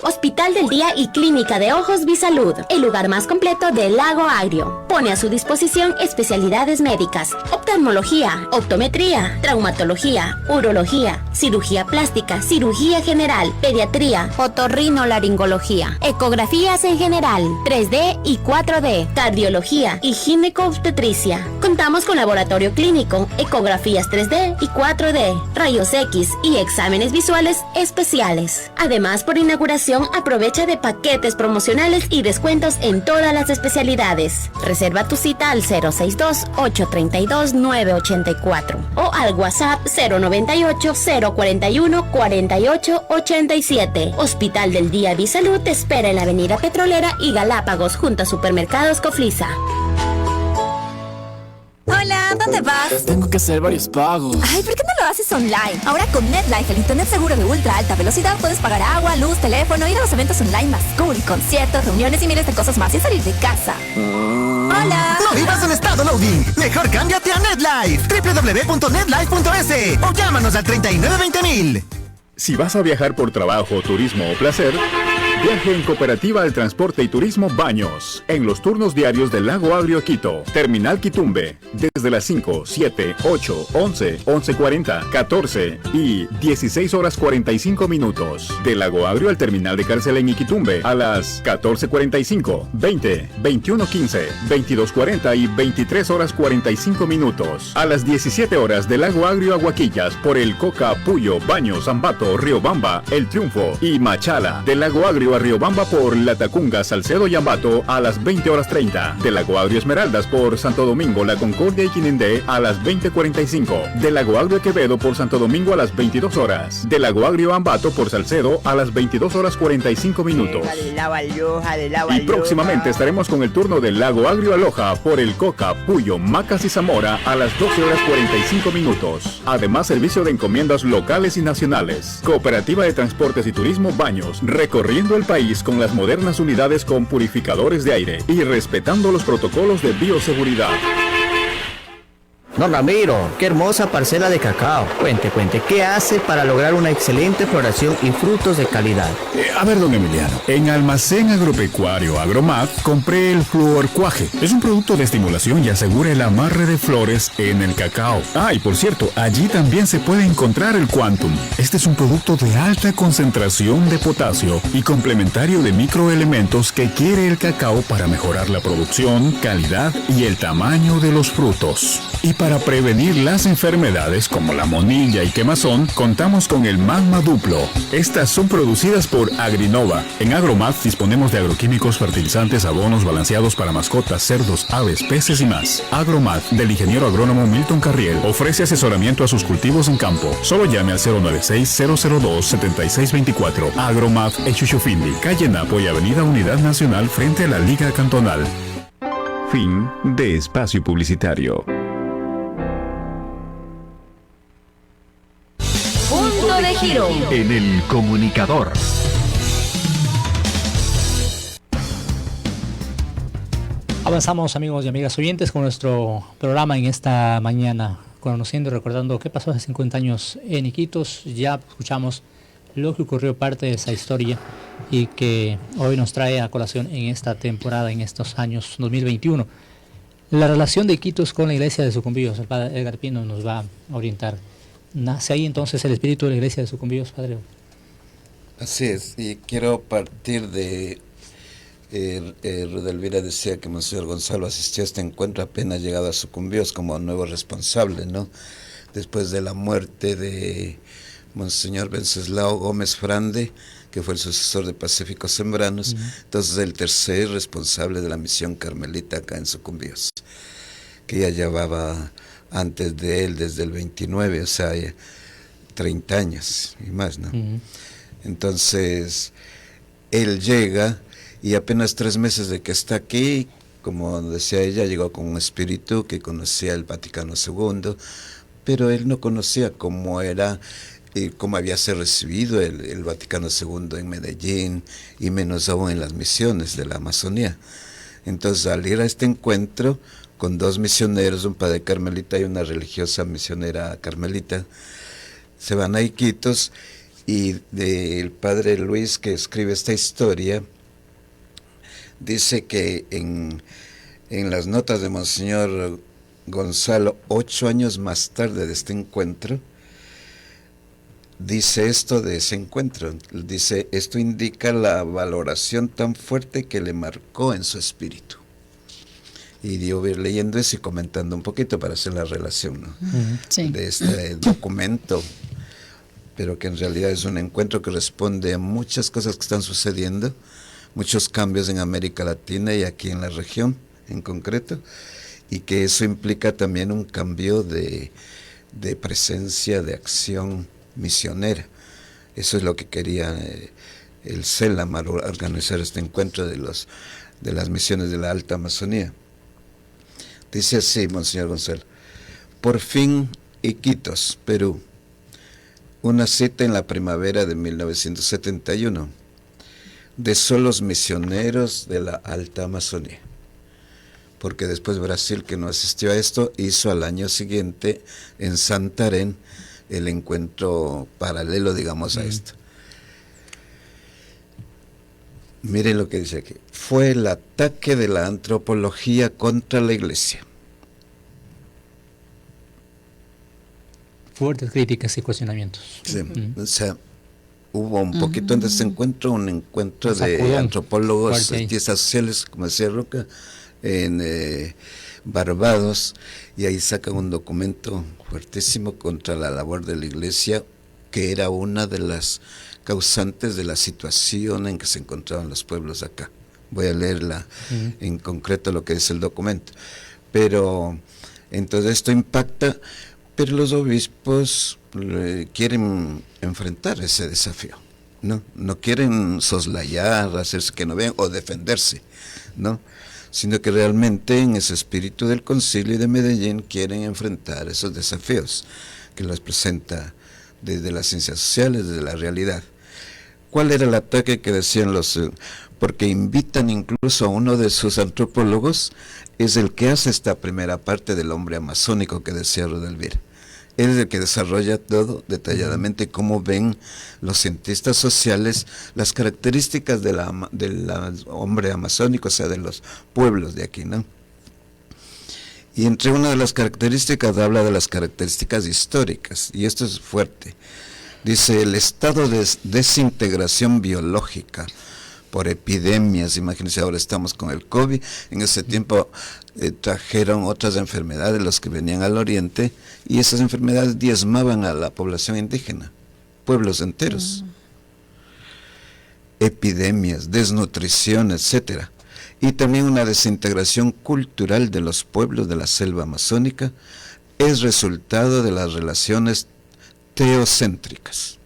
Hospital del Día y Clínica de Ojos Bisalud, el lugar más completo del Lago Agrio. Pone a su disposición especialidades médicas, oftalmología, optometría, traumatología, urología, cirugía plástica, cirugía general, pediatría, otorrinolaringología, ecografías en general, 3D y 4D, cardiología y gineco-obstetricia. Contamos con laboratorio clínico, ecografías 3D y 4D, rayos X y exámenes visuales especiales. Además, por inauguración, aprovecha de paquetes promocionales y descuentos en todas las especialidades. Reserva tu cita al 062-832-984 o al WhatsApp 098-041-4887. Hospital del Día Bisalud te espera en la Avenida Petrolera y Galápagos junto a Supermercados Coflisa. Hola, ¿dónde vas? Tengo que hacer varios pagos. Ay, ¿por qué no lo haces online? Ahora con NetLife, el internet seguro de ultra alta velocidad, puedes pagar agua, luz, teléfono, ir a los eventos online más cool, conciertos, reuniones y miles de cosas más sin salir de casa. Hola. No vivas en estado loading. Mejor cámbiate a NetLife. www.netlife.es o llámanos al 3920.000. Si vas a viajar por trabajo, turismo o placer, viaje en Cooperativa del Transporte y Turismo Baños, en los turnos diarios del Lago Agrio Quito, Terminal Quitumbe, desde las 5, 7, 8, 11, 11:40, 14 y 16 horas 45 minutos. Del Lago Agrio al Terminal de Cárcel en Iquitumbe a las 14:45, 20, 21:15, 22:40 y 23 horas 45 minutos. A las 17 horas del Lago Agrio a Huaquillas por el Coca, Puyo, Baños, Ambato, Riobamba, El Triunfo y Machala. Del Lago Agrio a Riobamba por La Tacunga, Salcedo y Ambato a las 20 horas 30. Del Lago Agrio Esmeraldas por Santo Domingo, La Concordia y Quinindé a las 20:45. Del Lago Agrio Quevedo por Santo Domingo a las 22 horas. Del Lago Agrio Ambato por Salcedo a las 22 horas 45 minutos. Y próximamente estaremos con el turno del Lago Agrio Aloja por el Coca, Puyo, Macas y Zamora a las 12 horas 45 minutos. Además, servicio de encomiendas locales y nacionales. Cooperativa de Transportes y Turismo Baños, recorriendo el país con las modernas unidades con purificadores de aire y respetando los protocolos de bioseguridad. Don Ramiro, qué hermosa parcela de cacao. Cuente, ¿qué hace para lograr una excelente floración y frutos de calidad? A ver, don Emiliano, en Almacén Agropecuario Agromat compré el fluorcuaje. Es un producto de estimulación y asegura el amarre de flores en el cacao. Y por cierto, allí también se puede encontrar el Quantum. Este es un producto de alta concentración de potasio y complementario de microelementos que quiere el cacao para mejorar la producción, calidad y el tamaño de los frutos. Y para prevenir las enfermedades como la monilla y quemazón, contamos con el Magma Duplo. Estas son producidas por Agrinova. En Agromat disponemos de agroquímicos, fertilizantes, abonos balanceados para mascotas, cerdos, aves, peces y más. Agromat, del ingeniero agrónomo Milton Carriel, ofrece asesoramiento a sus cultivos en campo. Solo llame al 096-002-7624. Agromat Echuchufindi, calle Napo y Avenida Unidad Nacional frente a la Liga Cantonal. Fin de espacio publicitario. Punto de giro. En el comunicador. Avanzamos, amigos y amigas oyentes, con nuestro programa en esta mañana, conociendo y recordando qué pasó hace 50 años en Iquitos. Ya escuchamos lo que ocurrió, parte de esa historia, y que hoy nos trae a colación en esta temporada, en estos años 2021. La relación de Iquitos con la iglesia de Sucumbíos. El padre Edgar Pino nos va a orientar. ¿Nace ahí entonces el espíritu de la iglesia de Sucumbíos, padre? Así es, y quiero partir de... Rudelvira decía que Monseñor Gonzalo asistió a este encuentro apenas llegado a Sucumbíos como nuevo responsable, ¿no? Después de la muerte de Monseñor Wenceslao Gómez Frande, que fue el sucesor de Pacífico Sembranos, entonces el tercer responsable de la misión carmelita acá en Sucumbíos, que ya llevaba antes de él desde el 29, o sea, 30 años y más, ¿no? Entonces, él llega y apenas 3 meses de que está aquí, como decía ella, llegó con un espíritu que conocía el Vaticano II, pero él no conocía cómo era, cómo había sido recibido el Vaticano II en Medellín, y menos aún en las misiones de la Amazonía. Entonces, al ir a este encuentro con 2 misioneros, un padre carmelita y una religiosa misionera carmelita, se van a Iquitos, y el padre Luis, que escribe esta historia, dice que en las notas de Monseñor Gonzalo, 8 años más tarde de este encuentro, dice esto de ese encuentro. Dice, esto indica la valoración tan fuerte que le marcó en su espíritu. Y yo voy leyendo eso y comentando un poquito para hacer la relación, ¿no? Sí. De este documento, pero que en realidad es un encuentro que responde a muchas cosas que están sucediendo, muchos cambios en América Latina y aquí en la región en concreto, y que eso implica también un cambio de presencia, de acción misionera. Eso es lo que quería el CELAM al organizar este encuentro de las misiones de la Alta Amazonía. Dice así, Monseñor Gonzalo: por fin Iquitos, Perú, una cita en la primavera de 1971, de solos misioneros de la Alta Amazonía, porque después Brasil, que no asistió a esto, hizo al año siguiente en Santarém el encuentro paralelo, digamos, a esto. Miren lo que dice aquí: fue el ataque de la antropología contra la iglesia. Fuertes críticas y cuestionamientos. Sí, o sea, hubo un poquito antes de este encuentro, un encuentro de antropólogos y sociales, como decía Roca, en Barbados, y ahí sacan un documento fuertísimo contra la labor de la iglesia, que era una de las causantes de la situación en que se encontraban los pueblos acá. Voy a leerla en concreto lo que dice el documento. Pero entonces esto impacta, pero los obispos quieren enfrentar ese desafío, no quieren soslayar, hacerse que no vean o defenderse, ¿no? Sino que realmente en ese espíritu del Concilio de Medellín quieren enfrentar esos desafíos que los presenta desde las ciencias sociales, desde la realidad. ¿Cuál era el ataque que decían porque invitan incluso a uno de sus antropólogos es el que hace esta primera parte del hombre amazónico que decía Rodelvira. Él es el que desarrolla todo detalladamente, cómo ven los cientistas sociales las características del hombre amazónico, o sea, de los pueblos de aquí, ¿no? Y entre una de las características habla de las características históricas, y esto es fuerte. Dice, el estado de desintegración biológica por epidemias, imagínense, ahora estamos con el COVID, en ese tiempo trajeron otras enfermedades los que venían al oriente, y esas enfermedades diezmaban a la población indígena, pueblos enteros. Epidemias, desnutrición, etcétera. Y también una desintegración cultural de los pueblos de la selva amazónica es resultado de las relaciones teocéntricas.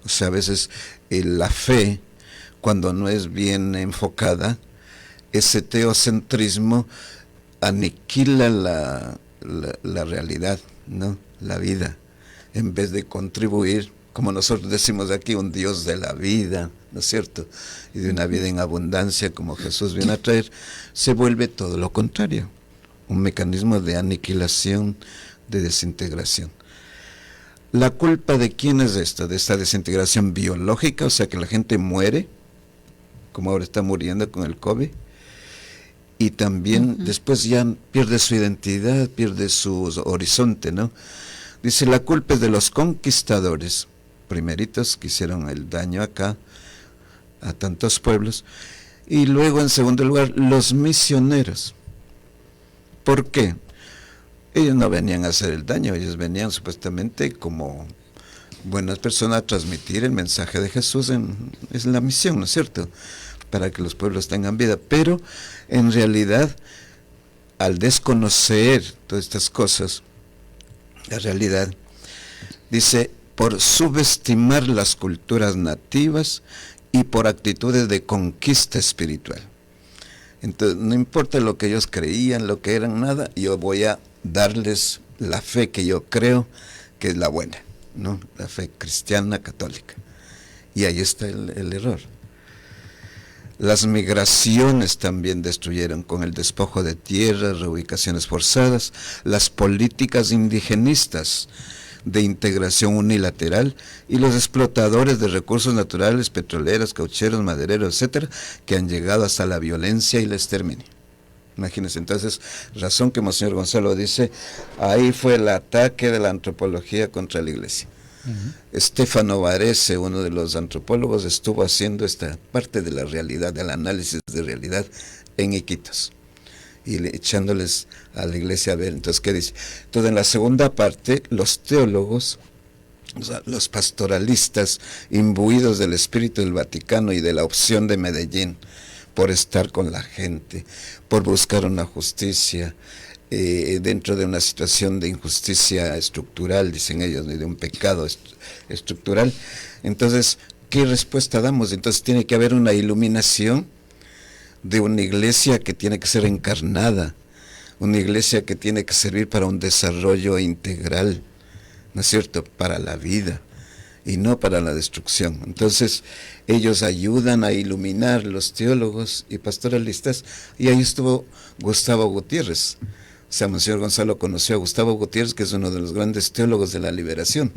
O sea, a veces la fe, cuando no es bien enfocada, ese teocentrismo aniquila la realidad, ¿no? La vida, en vez de contribuir, como nosotros decimos aquí, un Dios de la vida, ¿no es cierto? Y de una vida en abundancia, como Jesús viene a traer, se vuelve todo lo contrario, un mecanismo de aniquilación, de desintegración. ¿La culpa de quién es esta? De esta desintegración biológica, o sea que la gente muere, como ahora está muriendo con el COVID, y también después ya pierde su identidad, pierde su horizonte, ¿no? Dice, la culpa es de los conquistadores, primeritos que hicieron el daño acá, a tantos pueblos, y luego en segundo lugar, los misioneros. ¿Por qué? Ellos no venían a hacer el daño, ellos venían supuestamente como buenas personas a transmitir el mensaje de Jesús, es la misión, ¿no es cierto?, para que los pueblos tengan vida, pero en realidad, al desconocer todas estas cosas, la realidad, dice, por subestimar las culturas nativas y por actitudes de conquista espiritual. Entonces, no importa lo que ellos creían, lo que eran, nada, yo voy a darles la fe que yo creo que es la buena, ¿no? La fe cristiana, católica. Y ahí está el error. Las migraciones también destruyeron con el despojo de tierras, reubicaciones forzadas, las políticas indigenistas de integración unilateral y los explotadores de recursos naturales, petroleros, caucheros, madereros, etcétera, que han llegado hasta la violencia y el exterminio. Imagínense, entonces, razón que Monseñor Gonzalo dice, ahí fue el ataque de la antropología contra la iglesia. Stefano Varese, uno de los antropólogos, estuvo haciendo esta parte de la realidad, del análisis de realidad en Iquitos, y echándoles a la iglesia a ver. Entonces, ¿qué dice? Entonces, en la segunda parte, los teólogos, o sea, los pastoralistas, imbuidos del espíritu del Vaticano y de la opción de Medellín, por estar con la gente, por buscar una justicia, dentro de una situación de injusticia estructural, dicen ellos, de un pecado estructural. Entonces, ¿qué respuesta damos? Entonces tiene que haber una iluminación de una iglesia que tiene que ser encarnada, una iglesia que tiene que servir para un desarrollo integral, ¿no es cierto?, para la vida y no para la destrucción. Entonces ellos ayudan a iluminar, los teólogos y pastoralistas, y ahí estuvo Gustavo Gutiérrez. O sea, Monseñor Gonzalo conoció a Gustavo Gutiérrez, que es uno de los grandes teólogos de la liberación.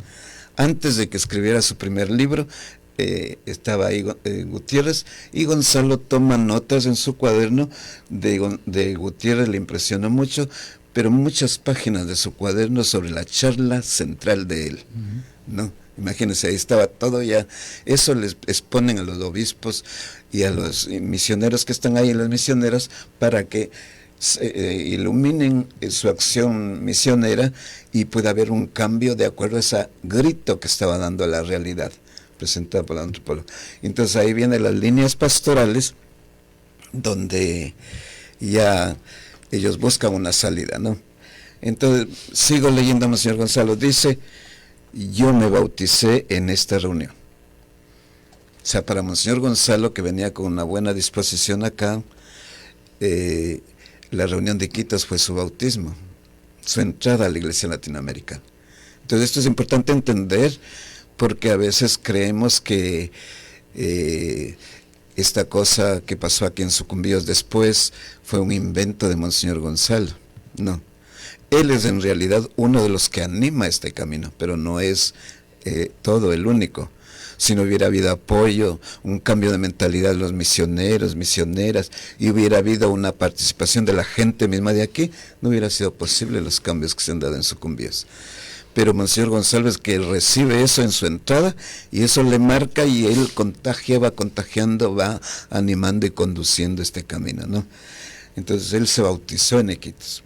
Antes de que escribiera su primer libro, estaba ahí Gutiérrez, y Gonzalo toma notas en su cuaderno de Gutiérrez, le impresionó mucho, pero muchas páginas de su cuaderno sobre la charla central de él, ¿no? Imagínense, ahí estaba todo ya, eso les exponen a los obispos y a los misioneros que están ahí, las misioneras, para que iluminen su acción misionera y pueda haber un cambio de acuerdo a ese grito que estaba dando la realidad presentada por la antropóloga. Entonces ahí vienen las líneas pastorales donde ya ellos buscan una salida, ¿no? Entonces sigo leyendo a Monseñor Gonzalo, dice, yo me bauticé en esta reunión. O sea, para Monseñor Gonzalo, que venía con una buena disposición acá, la reunión de Iquitos fue su bautismo, su entrada a la iglesia latinoamericana. Entonces esto es importante entender, porque a veces creemos que esta cosa que pasó aquí en Sucumbíos después fue un invento de Monseñor Gonzalo. No. Él es en realidad uno de los que anima este camino, pero no es todo el único. Si no hubiera habido apoyo, un cambio de mentalidad de los misioneros, misioneras, y hubiera habido una participación de la gente misma de aquí, no hubiera sido posible los cambios que se han dado en Sucumbíos. Pero Monseñor Gonzalo es que recibe eso en su entrada, y eso le marca, y él contagia, va contagiando, va animando y conduciendo este camino, ¿no? Entonces él se bautizó en Iquitos.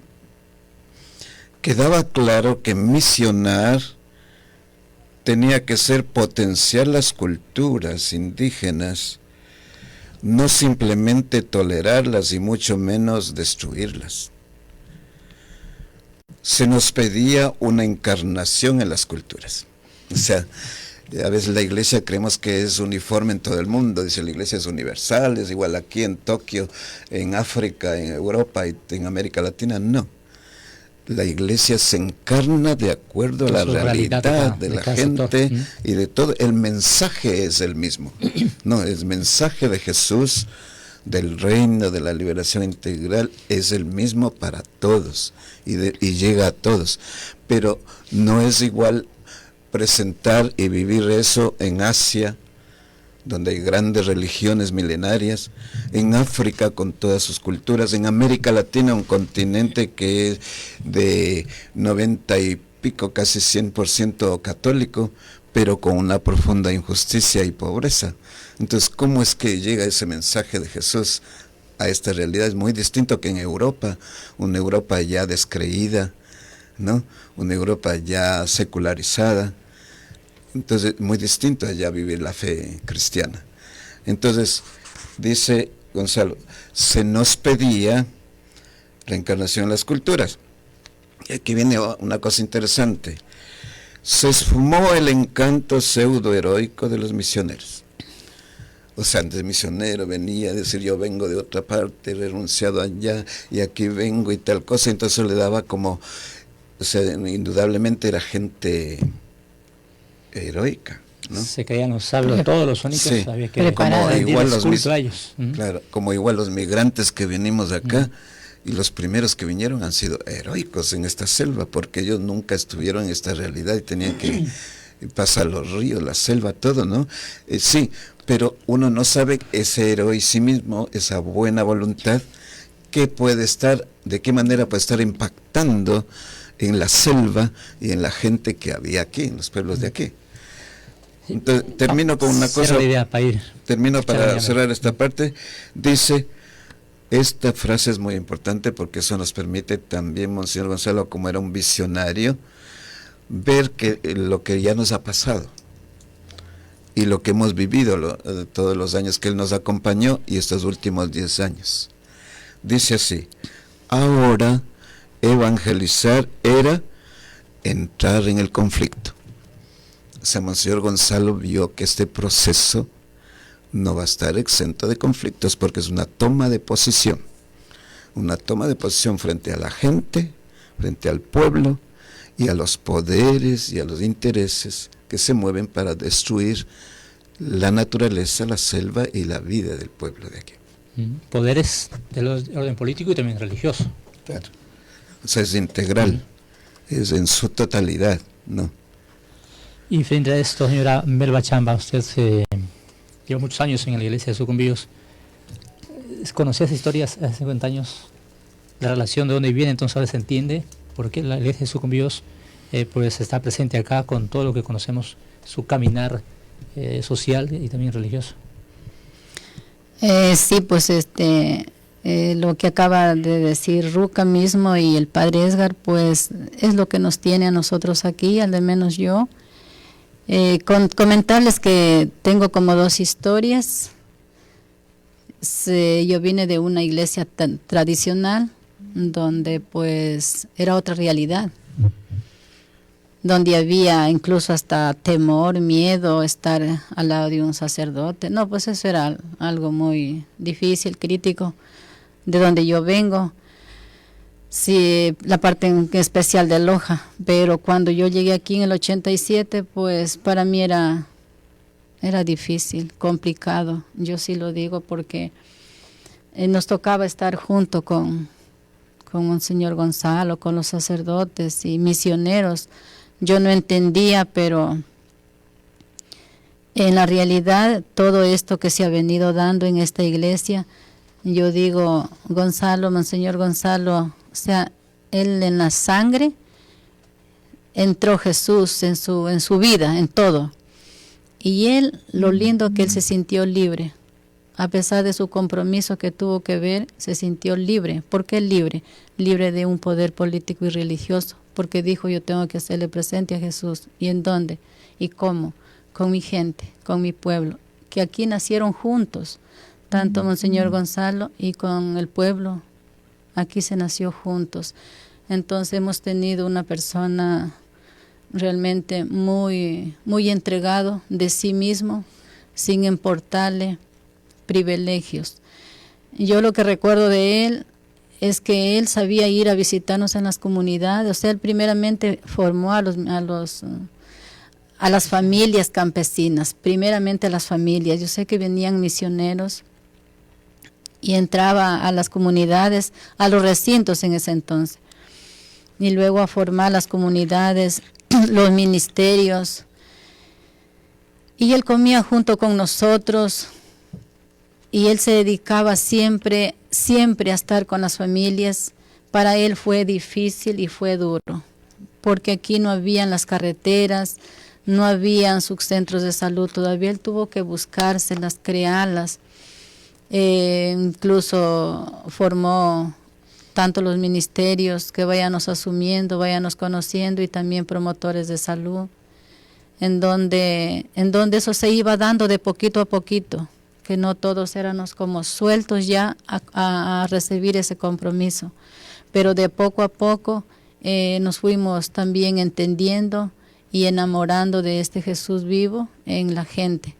Quedaba claro que misionar tenía que ser potenciar las culturas indígenas, no simplemente tolerarlas y mucho menos destruirlas. Se nos pedía una encarnación en las culturas. O sea, a veces la iglesia creemos que es uniforme en todo el mundo, dice la iglesia es universal, es igual aquí en Tokio, en África, en Europa y en América Latina, no. La iglesia se encarna de acuerdo a la realidad de la gente y de todo. El mensaje es el mismo. No, el mensaje de Jesús, del reino, de la liberación integral, es el mismo para todos y llega a todos. Pero no es igual presentar y vivir eso en Asia, donde hay grandes religiones milenarias, en África con todas sus culturas, en América Latina, un continente que es de 90 y pico, casi 100% católico, pero con una profunda injusticia y pobreza. Entonces, ¿cómo es que llega ese mensaje de Jesús a esta realidad? Es muy distinto que en Europa, una Europa ya descreída, ¿no? Una Europa ya secularizada. Entonces, muy distinto allá vivir la fe cristiana. Entonces, dice Gonzalo, se nos pedía reencarnación en las culturas. Y aquí viene una cosa interesante. Se esfumó el encanto pseudo-heroico de los misioneros. O sea, antes misionero venía a decir, yo vengo de otra parte, he renunciado allá, y aquí vengo y tal cosa. Entonces le daba como, o sea, indudablemente era gente heroica, ¿no? Se creían los sabios, todos los únicos, sí, había que como igual culto a ellos. Claro, como igual los migrantes que venimos de acá, y los primeros que vinieron han sido heroicos en esta selva, porque ellos nunca estuvieron en esta realidad y tenían que pasar los ríos, la selva, todo, ¿no? Sí, pero uno no sabe ese heroicismo, esa buena voluntad, que puede estar, de qué manera puede estar impactando en la selva y en la gente que había aquí, en los pueblos de aquí. Entonces, termino con una cosa, termino para cerrar esta parte, dice, esta frase es muy importante porque eso nos permite también, Monseñor Gonzalo, como era un visionario, ver que lo que ya nos ha pasado y lo que hemos vivido todos los años que él nos acompañó y estos últimos 10 años. Dice así, ahora evangelizar era entrar en el conflicto. O sea, Monseñor Gonzalo vio que este proceso no va a estar exento de conflictos porque es una toma de posición frente a la gente, frente al pueblo y a los poderes y a los intereses que se mueven para destruir la naturaleza, la selva y la vida del pueblo de aquí. Poderes del orden político y también religioso. Claro. O sea, es integral, es en su totalidad, ¿no? Y frente a esto, señora Melba Chamba, usted lleva muchos años en la iglesia de Sucumbíos. ¿Conocía esas historias hace 50 años? La relación de dónde viene, entonces ahora se entiende por qué la iglesia de Sucumbíos pues está presente acá con todo lo que conocemos, su caminar social y también religioso. Sí, pues lo que acaba de decir Ruca mismo y el padre Edgar, pues es lo que nos tiene a nosotros aquí, al menos yo. Comentarles que tengo como 2 historias. Yo vine de una iglesia tradicional donde pues era otra realidad, donde había incluso hasta temor, miedo, estar al lado de un sacerdote. No, pues eso era algo muy difícil, crítico, de donde yo vengo. Sí, la parte en especial de Loja, pero cuando yo llegué aquí en el 87, pues para mí era era difícil, complicado. Yo sí lo digo porque nos tocaba estar junto con Monseñor Gonzalo, con los sacerdotes y misioneros. Yo no entendía, pero en la realidad todo esto que se ha venido dando en esta iglesia, yo digo, Gonzalo, Monseñor Gonzalo, o sea, él en la sangre entró Jesús en su vida, en todo. Y él, lo lindo que él se sintió libre. A pesar de su compromiso que tuvo que ver, se sintió libre. ¿Por qué libre? Libre de un poder político y religioso. Porque dijo, yo tengo que hacerle presente a Jesús. ¿Y en dónde? ¿Y cómo? Con mi gente, con mi pueblo. Que aquí nacieron juntos. Tanto Monseñor Gonzalo y con el pueblo. Aquí se nació juntos. Entonces hemos tenido una persona realmente muy, muy entregado de sí mismo, sin importarle privilegios. Yo lo que recuerdo de él es que él sabía ir a visitarnos en las comunidades. O sea, él primeramente formó a las familias campesinas, primeramente a las familias. Yo sé que venían misioneros y entraba a las comunidades, a los recintos en ese entonces, y luego a formar las comunidades, los ministerios, y él comía junto con nosotros, y él se dedicaba siempre a estar con las familias. Para él fue difícil y fue duro, porque aquí no habían las carreteras, no habían sus centros de salud, todavía él tuvo que buscárselas, crearlas. Incluso formó tanto los ministerios que vayamos asumiendo, vayamos conociendo, y también promotores de salud, en donde eso se iba dando de poquito a poquito, que no todos éramos como sueltos ya a recibir ese compromiso, pero de poco a poco nos fuimos también entendiendo y enamorando de este Jesús vivo en la gente.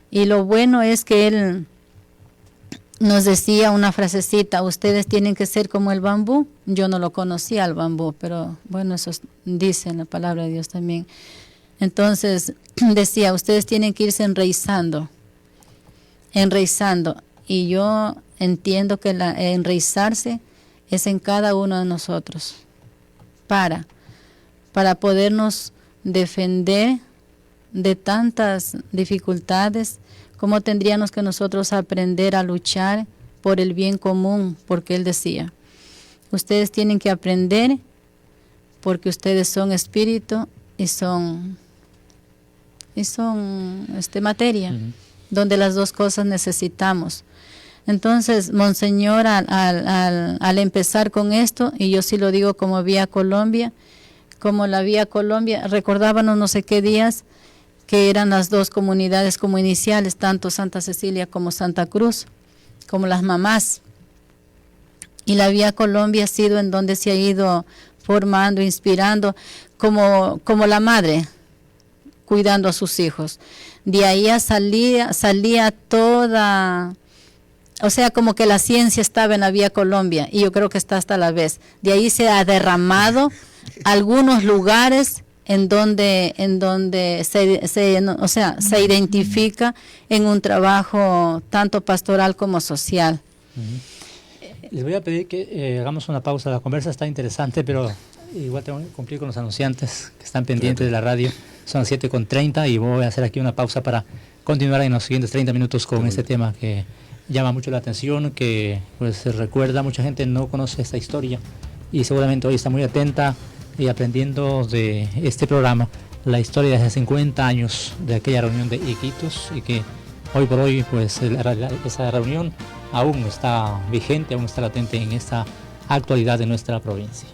Y lo bueno es que él nos decía una frasecita, ustedes tienen que ser como el bambú. Yo no lo conocía al bambú, pero bueno, eso dice en la palabra de Dios también. Entonces decía, ustedes tienen que irse enraizando. Y yo entiendo que enraizarse es en cada uno de nosotros, para podernos defender de tantas dificultades. ¿Cómo tendríamos que nosotros aprender a luchar por el bien común? Porque él decía, ustedes tienen que aprender porque ustedes son espíritu y son materia, donde las dos cosas necesitamos. Entonces, Monseñor, al empezar con esto, y yo sí lo digo como Vía Colombia, recordábamos no sé qué días, que eran las dos comunidades como iniciales, tanto Santa Cecilia como Santa Cruz, como las mamás. Y la Vía Colombia ha sido en donde se ha ido formando, inspirando, como la madre, cuidando a sus hijos. De ahí salía toda, o sea, como que la ciencia estaba en la Vía Colombia, y yo creo que está hasta la vez. De ahí se ha derramado algunos lugares en donde se identifica en un trabajo tanto pastoral como social. Les voy a pedir que hagamos una pausa. La conversa está interesante, pero igual tengo que cumplir con los anunciantes que están pendientes de la radio. Son las 7:30 y voy a hacer aquí una pausa para continuar en los siguientes 30 minutos con este tema que llama mucho la atención, que pues se recuerda, mucha gente no conoce esta historia y seguramente hoy está muy atenta y aprendiendo de este programa la historia de hace 50 años de aquella reunión de Iquitos, y que hoy por hoy pues esa reunión aún está vigente, aún está latente en esta actualidad de nuestra provincia.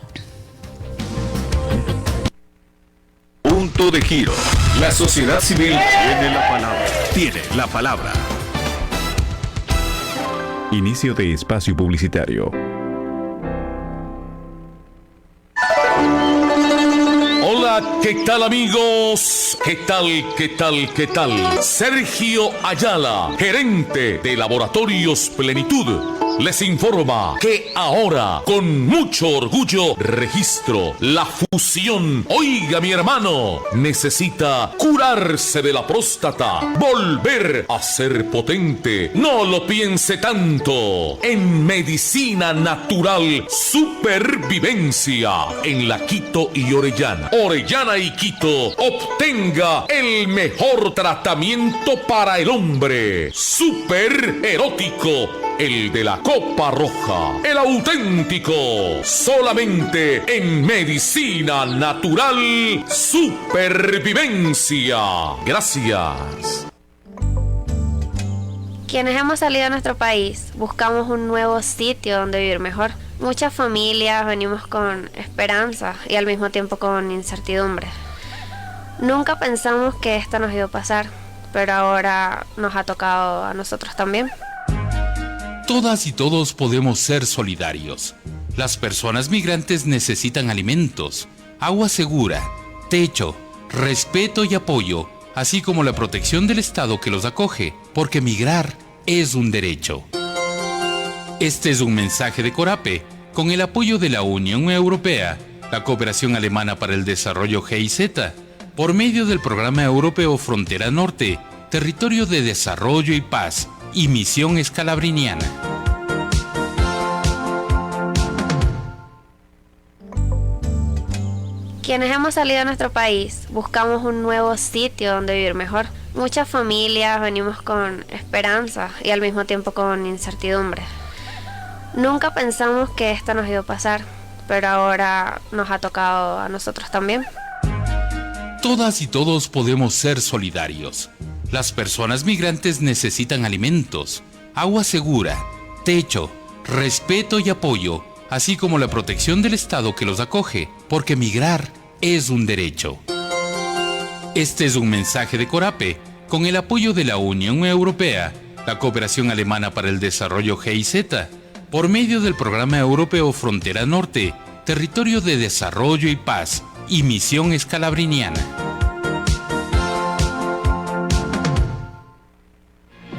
Punto de giro. La sociedad civil tiene la palabra. Inicio de espacio publicitario. Hola, ¿qué tal amigos? ¿Qué tal? Sergio Ayala, gerente de Laboratorios Plenitud, les informa que ahora, con mucho orgullo, registro la fusión. Oiga, mi hermano, necesita curarse de la próstata, volver a ser potente. No lo piense tanto. En Medicina Natural Supervivencia, en La Quito y Orellana. Orellana y Quito, obtenga el mejor tratamiento para el hombre. Super erótico, el de la Copa Roja, el auténtico, solamente en Medicina Natural Supervivencia. Gracias. Quienes hemos salido a nuestro país buscamos un nuevo sitio donde vivir mejor. Muchas familias venimos con esperanza y al mismo tiempo con incertidumbre. Nunca pensamos que esto nos iba a pasar, pero ahora nos ha tocado a nosotros también. Todas y todos podemos ser solidarios. Las personas migrantes necesitan alimentos, agua segura, techo, respeto y apoyo, así como la protección del Estado que los acoge, porque migrar es un derecho. Este es un mensaje de Corape, con el apoyo de la Unión Europea, la Cooperación Alemana para el Desarrollo GIZ, por medio del Programa Europeo Frontera Norte, Territorio de Desarrollo y Paz, y Misión Escalabriniana. Quienes hemos salido a nuestro país buscamos un nuevo sitio donde vivir mejor. Muchas familias venimos con esperanza y al mismo tiempo con incertidumbre. Nunca pensamos que esto nos iba a pasar, pero ahora nos ha tocado a nosotros también. Todas y todos podemos ser solidarios. Las personas migrantes necesitan alimentos, agua segura, techo, respeto y apoyo, así como la protección del Estado que los acoge, porque migrar es un derecho. Este es un mensaje de Corape, con el apoyo de la Unión Europea, la Cooperación Alemana para el Desarrollo GIZ, por medio del Programa Europeo Frontera Norte, Territorio de Desarrollo y Paz, y Misión Escalabriniana.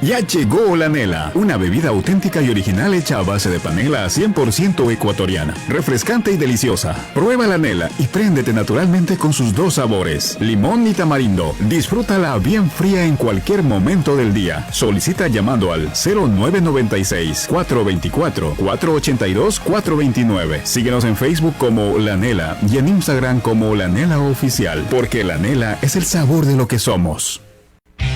Ya llegó la Nela, una bebida auténtica y original hecha a base de panela 100% ecuatoriana, refrescante y deliciosa. Prueba la Nela y préndete naturalmente con sus dos sabores, limón y tamarindo. Disfrútala bien fría en cualquier momento del día. Solicita llamando al 0996-424-482-429. Síguenos en Facebook como La Nela y en Instagram como La Nela Oficial, porque la Nela es el sabor de lo que somos.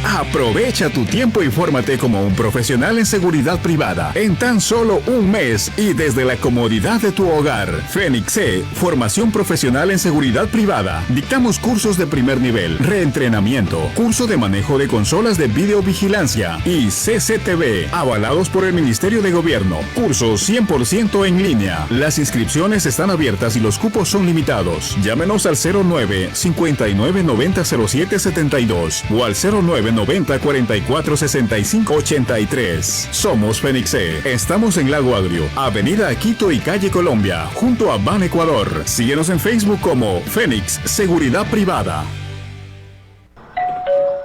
Aprovecha tu tiempo y fórmate como un profesional en seguridad privada en tan solo un mes y desde la comodidad de tu hogar. Fénix C, formación profesional en seguridad privada. Dictamos cursos de primer nivel, reentrenamiento, curso de manejo de consolas de videovigilancia y CCTV, avalados por el Ministerio de Gobierno. Cursos 100% en línea. Las inscripciones están abiertas y los cupos son limitados. Llámenos al 09-5990-0772 o al 0990-4465-83. Somos Fénix E. Estamos en Lago Agrio, Avenida Quito y Calle Colombia, junto a Ban Ecuador. Síguenos en Facebook como Fénix Seguridad Privada.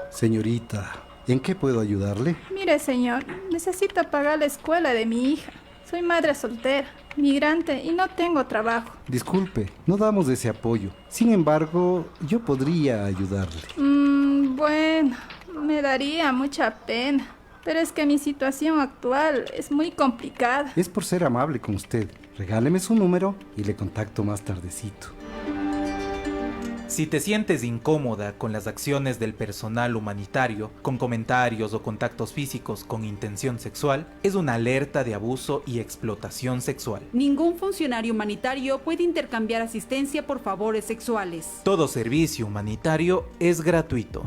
Señorita, ¿en qué puedo ayudarle? Mire, señor, necesito pagar la escuela de mi hija. Soy madre soltera, migrante y no tengo trabajo. Disculpe, no damos ese apoyo. Sin embargo, yo podría ayudarle. Bueno, me daría mucha pena, pero es que mi situación actual es muy complicada. Es por ser amable con usted. Regáleme su número y le contacto más tardecito. Si te sientes incómoda con las acciones del personal humanitario, con comentarios o contactos físicos con intención sexual, es una alerta de abuso y explotación sexual. Ningún funcionario humanitario puede intercambiar asistencia por favores sexuales. Todo servicio humanitario es gratuito.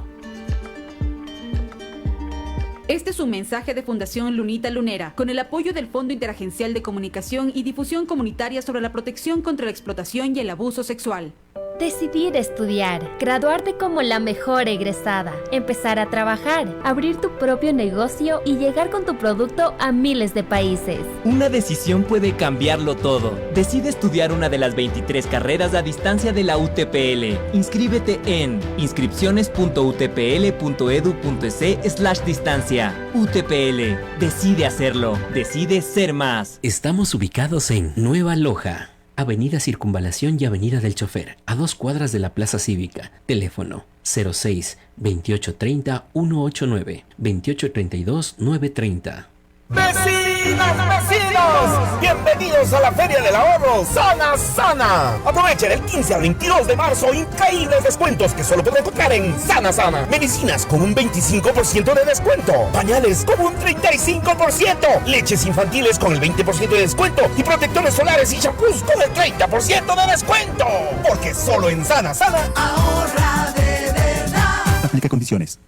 Este es un mensaje de Fundación Lunita Lunera, con el apoyo del Fondo Interagencial de Comunicación y Difusión Comunitaria sobre la protección contra la explotación y el abuso sexual. Decidir estudiar, graduarte como la mejor egresada, empezar a trabajar, abrir tu propio negocio y llegar con tu producto a miles de países. Una decisión puede cambiarlo todo. Decide estudiar una de las 23 carreras a distancia de la UTPL. Inscríbete en inscripciones.utpl.edu.es/distancia. UTPL. Decide hacerlo. Decide ser más. Estamos ubicados en Nueva Loja, Avenida Circunvalación y Avenida del Chofer, a 2 cuadras de la Plaza Cívica. Teléfono 06 2830 189 2832 930. ¡Vecinas, vecinos! ¡Bienvenidos a la Feria del Ahorro Sana Sana! Aprovechen el 15 al 22 de marzo increíbles descuentos que solo podrán tocar en Sana Sana. Medicinas con un 25% de descuento. Pañales con un 35%. Leches infantiles con el 20% de descuento. Y protectores solares y champús con el 30% de descuento. Porque solo en Sana Sana ahorra de verdad. Aplica condiciones.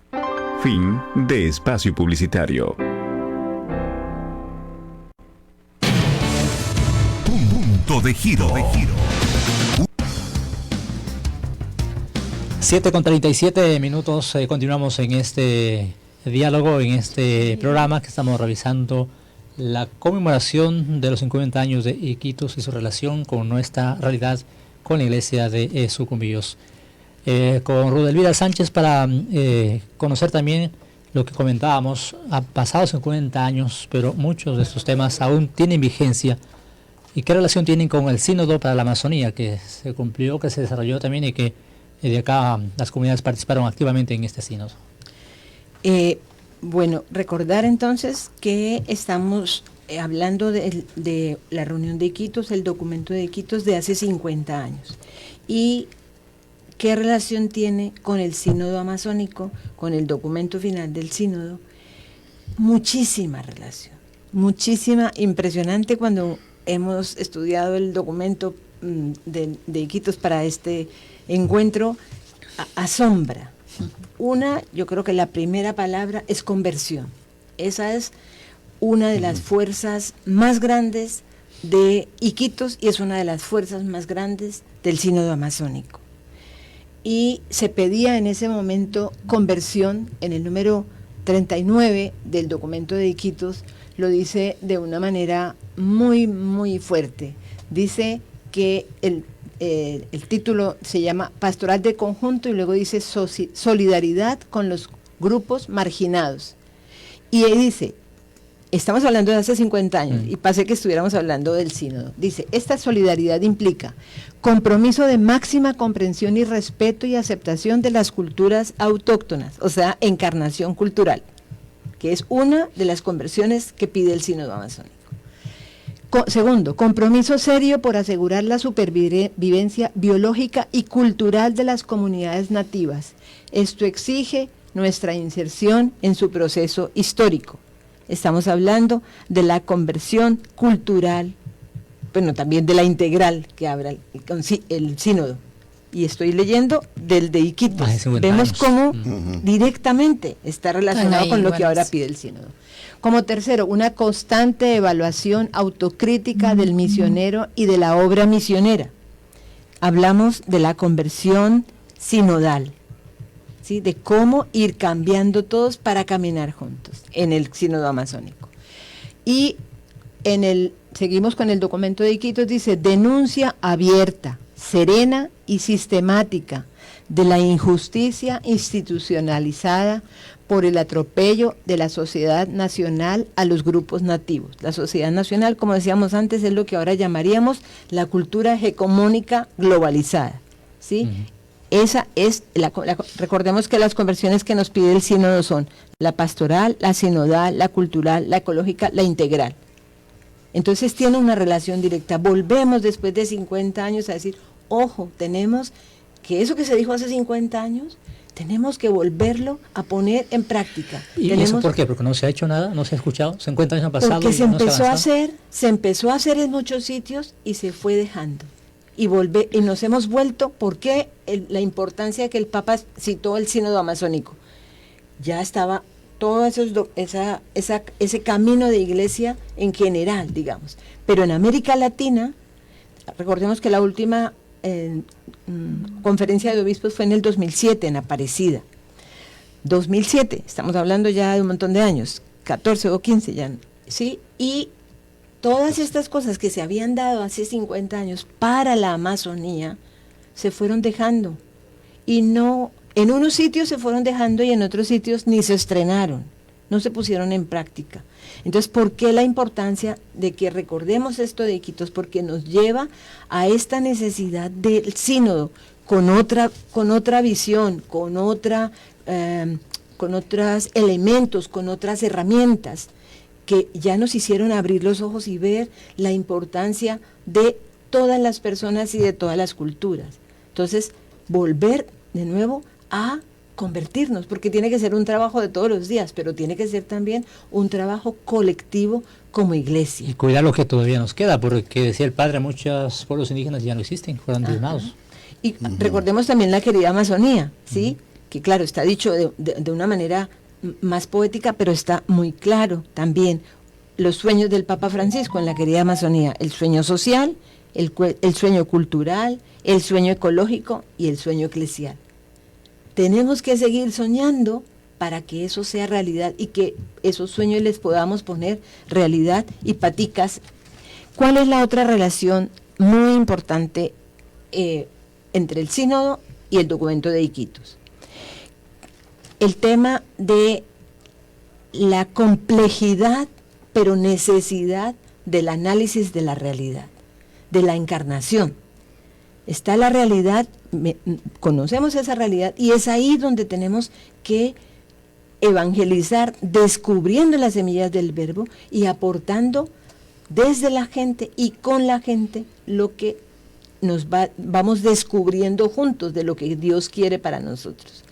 Fin de espacio publicitario. De giro. 7:37 minutos. Continuamos en este diálogo, en este programa que estamos revisando la conmemoración de los 50 años de Iquitos y su relación con nuestra realidad, con la iglesia de Sucumbíos. Con Rudelvira Sánchez para conocer también lo que comentábamos. Han pasado 50 años, pero muchos de estos temas aún tienen vigencia. ¿Y qué relación tienen con el Sínodo para la Amazonía, que se cumplió, que se desarrolló también y que de acá las comunidades participaron activamente en este Sínodo? Bueno, recordar entonces que estamos hablando de la reunión de Iquitos, el documento de Iquitos de hace 50 años. ¿Y qué relación tiene con el Sínodo Amazónico, con el documento final del Sínodo? Muchísima relación, muchísima, impresionante. Cuando hemos estudiado el documento de Iquitos para este encuentro, asombra. Yo creo que la primera palabra es conversión. Esa es una de las fuerzas más grandes de Iquitos y es una de las fuerzas más grandes del Sínodo Amazónico. Y se pedía en ese momento conversión. En el número 39 del documento de Iquitos lo dice de una manera muy, muy fuerte. Dice que el título se llama Pastoral de Conjunto y luego dice Solidaridad con los grupos marginados. Y ahí dice, estamos hablando de hace 50 años y pasé que estuviéramos hablando del sínodo. Dice, esta solidaridad implica compromiso de máxima comprensión y respeto y aceptación de las culturas autóctonas, o sea, encarnación cultural, que es una de las conversiones que pide el sínodo amazónico. Segundo, compromiso serio por asegurar la supervivencia biológica y cultural de las comunidades nativas. Esto exige nuestra inserción en su proceso histórico. Estamos hablando de la conversión cultural, bueno, también de la integral que habla el sínodo. Y estoy leyendo del de Iquitos. Vemos cómo directamente está relacionado con lo que ahora pide el sínodo. Como tercero, una constante evaluación autocrítica del misionero y de la obra misionera. Hablamos de la conversión sinodal, ¿sí? De cómo ir cambiando todos para caminar juntos en el sínodo amazónico. Y seguimos con el documento de Iquitos, dice, denuncia abierta, serena y sistemática de la injusticia institucionalizada por el atropello de la sociedad nacional a los grupos nativos. La sociedad nacional, como decíamos antes, es lo que ahora llamaríamos la cultura hegemónica globalizada, ¿sí? Esa es, recordemos que las conversiones que nos pide el sínodo son la pastoral, la sinodal, la cultural, la ecológica, la integral. Entonces tiene una relación directa. Volvemos después de 50 años a decir, ojo, tenemos que eso que se dijo hace 50 años, tenemos que volverlo a poner en práctica. ¿Y eso por qué? Porque no se ha hecho nada, no se ha escuchado, 50 años han pasado. Porque se empezó a hacer en muchos sitios y se fue dejando. Y nos hemos vuelto, ¿por qué? La importancia que el Papa citó el sínodo amazónico. Ya estaba todo ese camino de iglesia en general, digamos. Pero en América Latina, recordemos que la última conferencia de obispos fue en el 2007, en Aparecida. 2007, estamos hablando ya de un montón de años, 14 o 15 ya, ¿sí? Y todas estas cosas que se habían dado hace 50 años para la Amazonía se fueron dejando. Y no, en unos sitios se fueron dejando y en otros sitios ni se estrenaron, no se pusieron en práctica. Entonces, ¿por qué la importancia de que recordemos esto de Iquitos? Porque nos lleva a esta necesidad del sínodo con otra visión, con otros elementos, con otras herramientas que ya nos hicieron abrir los ojos y ver la importancia de todas las personas y de todas las culturas. Entonces, volver de nuevo a convertirnos, porque tiene que ser un trabajo de todos los días, pero tiene que ser también un trabajo colectivo como iglesia. Y cuidar lo que todavía nos queda, porque decía el padre, muchos pueblos indígenas ya no existen, fueron diezmados. Y recordemos también la querida Amazonía, ¿sí? Que claro, está dicho de una manera más poética, pero está muy claro también los sueños del Papa Francisco en la querida Amazonía, el sueño social, el sueño cultural, el sueño ecológico y el sueño eclesial. Tenemos que seguir soñando para que eso sea realidad y que esos sueños les podamos poner realidad y paticas. ¿Cuál es la otra relación muy importante entre el sínodo y el documento de Iquitos? El tema de la complejidad, pero necesidad del análisis de la realidad, de la encarnación. Está la realidad, conocemos esa realidad y es ahí donde tenemos que evangelizar, descubriendo las semillas del verbo y aportando desde la gente y con la gente lo que vamos descubriendo juntos de lo que Dios quiere para nosotros.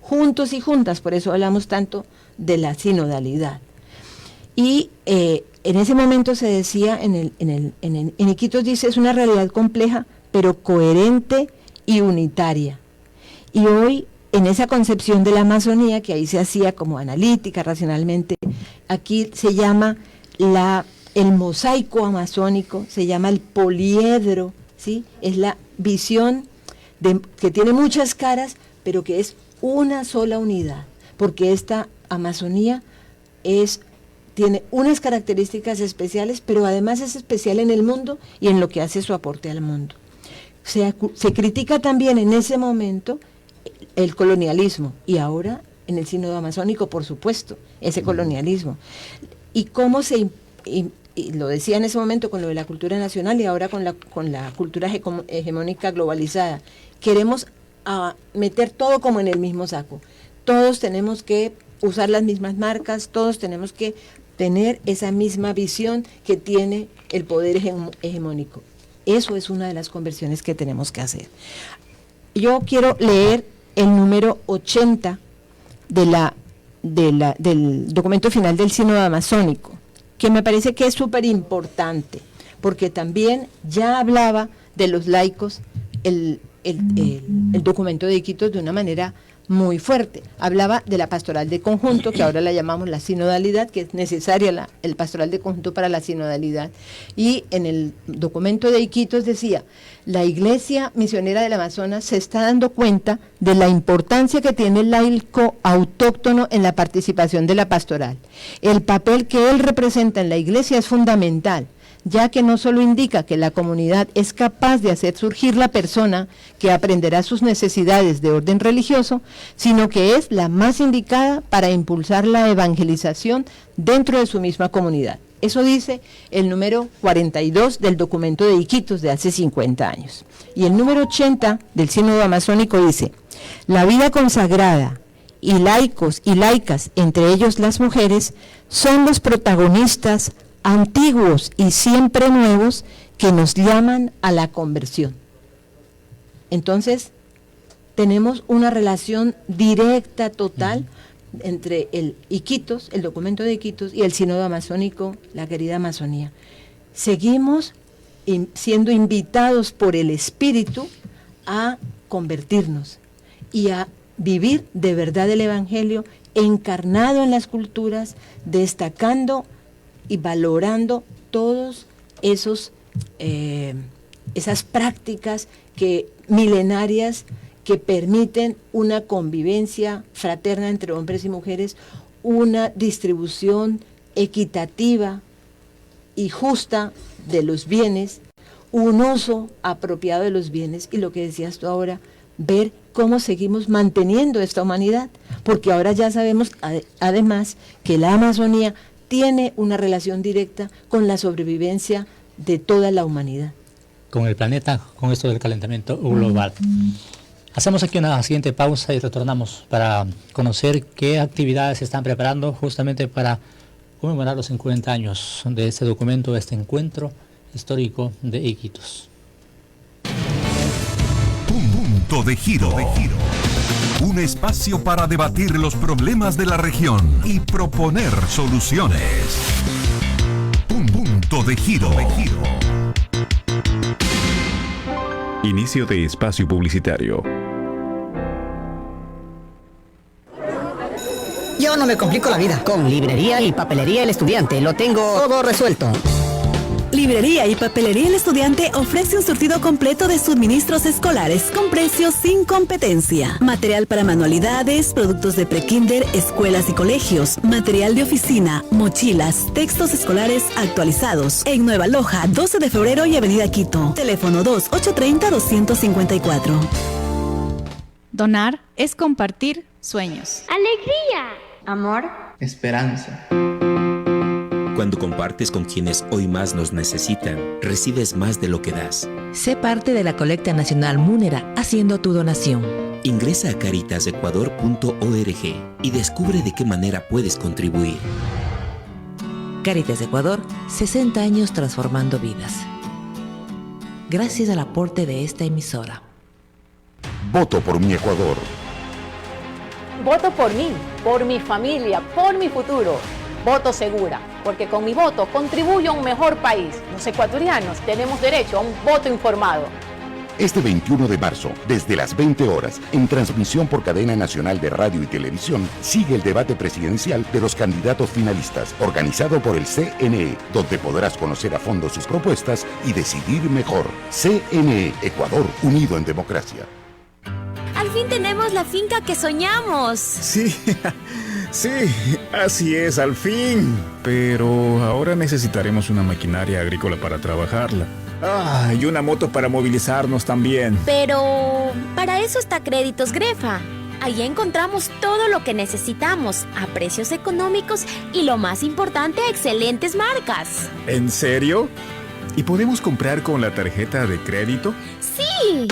Juntos y juntas, por eso hablamos tanto de la sinodalidad. Y en ese momento se decía, en Iquitos dice, es una realidad compleja, pero coherente y unitaria. Y hoy, en esa concepción de la Amazonía, que ahí se hacía como analítica, racionalmente, aquí se llama el mosaico amazónico, se llama el poliedro, ¿sí? Es la visión que tiene muchas caras, pero que es una sola unidad, porque esta Amazonía tiene unas características especiales, pero además es especial en el mundo y en lo que hace su aporte al mundo. Se critica también en ese momento el colonialismo y ahora en el sínodo amazónico, por supuesto, ese colonialismo. Y cómo y lo decía en ese momento con lo de la cultura nacional y ahora con la cultura hegemónica globalizada. Queremos meter todo como en el mismo saco. Todos tenemos que usar las mismas marcas, todos tenemos que tener esa misma visión que tiene el poder hegemónico. Eso es una de las conversiones que tenemos que hacer. Yo quiero leer el número 80 del documento final del sínodo amazónico, que me parece que es súper importante, porque también ya hablaba de los laicos el documento de Iquitos de una manera muy fuerte. Hablaba de la pastoral de conjunto, que ahora la llamamos la sinodalidad, que es necesaria el pastoral de conjunto para la sinodalidad. Y en el documento de Iquitos decía, la Iglesia Misionera del Amazonas se está dando cuenta de la importancia que tiene el laico autóctono en la participación de la pastoral. El papel que él representa en la Iglesia es fundamental, ya que no solo indica que la comunidad es capaz de hacer surgir la persona que aprenderá sus necesidades de orden religioso, sino que es la más indicada para impulsar la evangelización dentro de su misma comunidad. Eso dice el número 42 del documento de Iquitos de hace 50 años. Y el número 80 del sínodo amazónico dice, la vida consagrada y laicos y laicas, entre ellos las mujeres, son los protagonistas antiguos y siempre nuevos que nos llaman a la conversión. Entonces, tenemos una relación directa, total, entre el Iquitos, el documento de Iquitos, y el sínodo amazónico, la querida Amazonía. Seguimos siendo invitados por el Espíritu a convertirnos y a vivir de verdad el Evangelio encarnado en las culturas, destacando y valorando todos esos esas prácticas milenarias que permiten una convivencia fraterna entre hombres y mujeres, una distribución equitativa y justa de los bienes, un uso apropiado de los bienes, y lo que decías tú ahora, ver cómo seguimos manteniendo esta humanidad, porque ahora ya sabemos además que la Amazonía tiene una relación directa con la sobrevivencia de toda la humanidad. Con el planeta, con esto del calentamiento global. Hacemos aquí una siguiente pausa y retornamos para conocer qué actividades se están preparando justamente para conmemorar los 50 años de este documento, de este encuentro histórico de Iquitos. Punto de Giro. Un espacio para debatir los problemas de la región y proponer soluciones. Punto de Giro. Inicio de espacio publicitario. Yo no me complico la vida. Con Librería y Papelería El Estudiante lo tengo todo resuelto. Librería y Papelería El Estudiante ofrece un surtido completo de suministros escolares con precios sin competencia. Material para manualidades, productos de prekinder, escuelas y colegios, material de oficina, mochilas, textos escolares actualizados. En Nueva Loja, 12 de febrero y Avenida Quito. Teléfono 2-830-254. Donar es compartir sueños. ¡Alegría! Amor. Esperanza. Cuando compartes con quienes hoy más nos necesitan, recibes más de lo que das. Sé parte de la colecta nacional Múnera haciendo tu donación. Ingresa a caritasecuador.org y descubre de qué manera puedes contribuir. Cáritas Ecuador, 60 años transformando vidas. Gracias al aporte de esta emisora. Voto por mi Ecuador. Voto por mí, por mi familia, por mi futuro. Voto segura, porque con mi voto contribuyo a un mejor país. Los ecuatorianos tenemos derecho a un voto informado. Este 21 de marzo, desde las 20 horas, en transmisión por cadena nacional de radio y televisión, sigue el debate presidencial de los candidatos finalistas, organizado por el CNE, donde podrás conocer a fondo sus propuestas y decidir mejor. CNE, Ecuador, unido en democracia. Al fin tenemos la finca que soñamos. Sí, sí, así es, al fin. Pero ahora necesitaremos una maquinaria agrícola para trabajarla. Y una moto para movilizarnos también. Pero para eso está Créditos Grefa. Allí encontramos todo lo que necesitamos a precios económicos y, lo más importante, excelentes marcas. ¿En serio? ¿Y podemos comprar con la tarjeta de crédito? ¡Sí!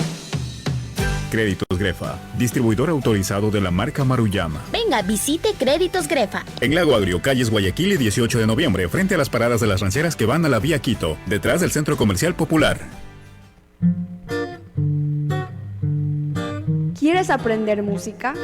Créditos Grefa, distribuidor autorizado de la marca Maruyama. Venga, visite Créditos Grefa. En Lago Agrio, calles Guayaquil y 18 de noviembre, frente a las paradas de las rancheras que van a la vía Quito, detrás del Centro Comercial Popular. ¿Quieres aprender música?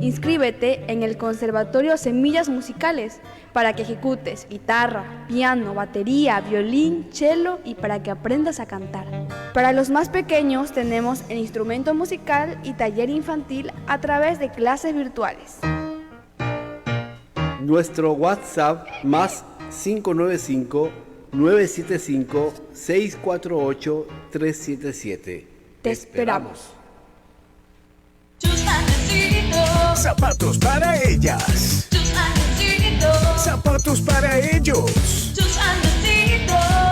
Inscríbete en el Conservatorio Semillas Musicales para que ejecutes guitarra, piano, batería, violín, cello y para que aprendas a cantar. Para los más pequeños tenemos el instrumento musical y taller infantil a través de clases virtuales. Nuestro WhatsApp más 595-975-648-377. Te esperamos. Zapatos para ellas. Zapatos para ellos.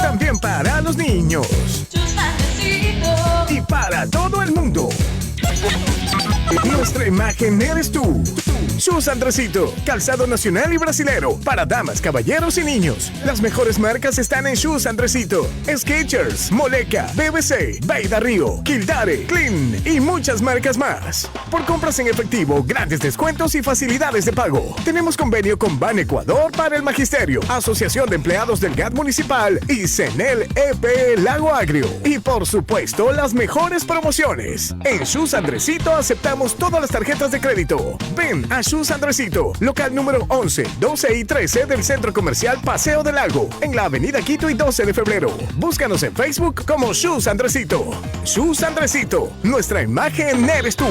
También para los niños. Y para todo el mundo. Nuestra imagen eres tú. Shoes Andresito, calzado nacional y brasilero para damas, caballeros y niños. Las mejores marcas están en Shoes Andresito: Skechers, Moleca, BBC, Beida Río, Kildare, Clean y muchas marcas más. Por compras en efectivo, grandes descuentos y facilidades de pago. Tenemos convenio con Ban Ecuador para el Magisterio, Asociación de Empleados del GAT Municipal y CENEL EP Lago Agrio. Y por supuesto, las mejores promociones. En Shoes Andresito aceptamos todas las tarjetas de crédito. Ven a Shoes Andresito, local número 11, 12 y 13 del Centro Comercial Paseo del Lago, en la Avenida Quito y 12 de febrero. Búscanos en Facebook como Shoes Andresito. Shoes Andresito, nuestra imagen eres tú.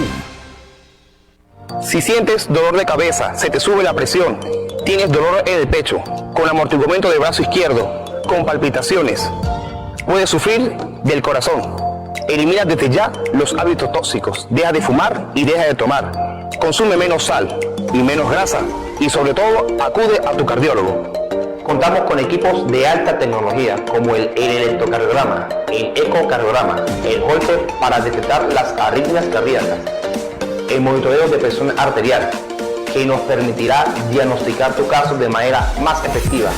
Si sientes dolor de cabeza, se te sube la presión, tienes dolor en el pecho, con amortiguamiento del brazo izquierdo, con palpitaciones, puedes sufrir del corazón. Elimina desde ya los hábitos tóxicos, deja de fumar y deja de tomar. Consume menos sal y menos grasa y sobre todo acude a tu cardiólogo. Contamos con equipos de alta tecnología como el electrocardiograma, el ecocardiograma, el Holter para detectar las arritmias cardíacas, el monitoreo de presión arterial, que nos permitirá diagnosticar tu caso de manera más efectiva.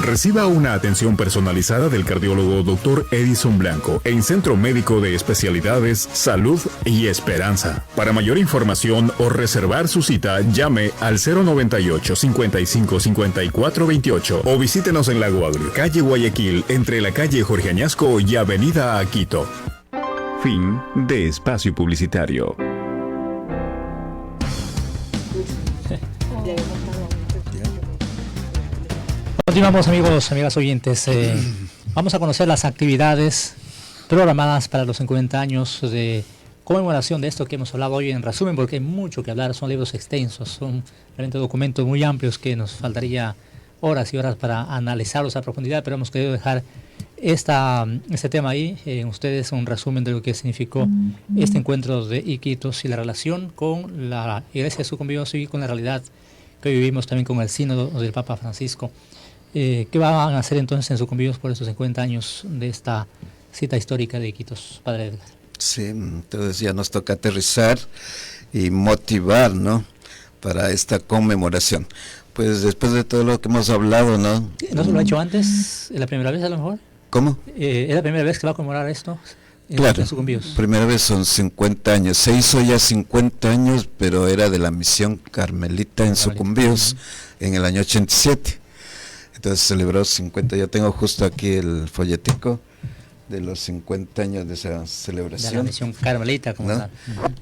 Reciba una atención personalizada del cardiólogo Dr. Edison Blanco en Centro Médico de Especialidades Salud y Esperanza. Para mayor información o reservar su cita, llame al 098 55 54 28 o visítenos en Lago Agrio, calle Guayaquil, entre la calle Jorge Añasco y Avenida Quito. Fin de espacio publicitario. Continuamos, amigos, amigas oyentes. Vamos a conocer las actividades programadas para los 50 años de conmemoración de esto que hemos hablado hoy en resumen, porque hay mucho que hablar, son libros extensos, son realmente documentos muy amplios que nos faltaría horas y horas para analizarlos a profundidad, pero hemos querido dejar este tema ahí, en ustedes un resumen de lo que significó este encuentro de Iquitos y la relación con la Iglesia de Sucumbíos y con la realidad que hoy vivimos también con el sínodo del Papa Francisco. ¿Qué van a hacer entonces en Sucumbíos por estos 50 años de esta cita histórica de Iquitos, Padre Edgar? Sí, entonces ya nos toca aterrizar y motivar, ¿no?, para esta conmemoración. Pues después de todo lo que hemos hablado, ¿no? ¿No se lo ha hecho antes? ¿Es la primera vez a lo mejor? ¿Cómo? ¿Es la primera vez que va a conmemorar esto? Claro, primera vez son 50 años. Se hizo ya 50 años, pero era de la misión carmelita en Sucumbíos en el año 87. Entonces celebró 50. Yo tengo justo aquí el folletico de los 50 años de esa celebración. De la misión carmelita, como tal.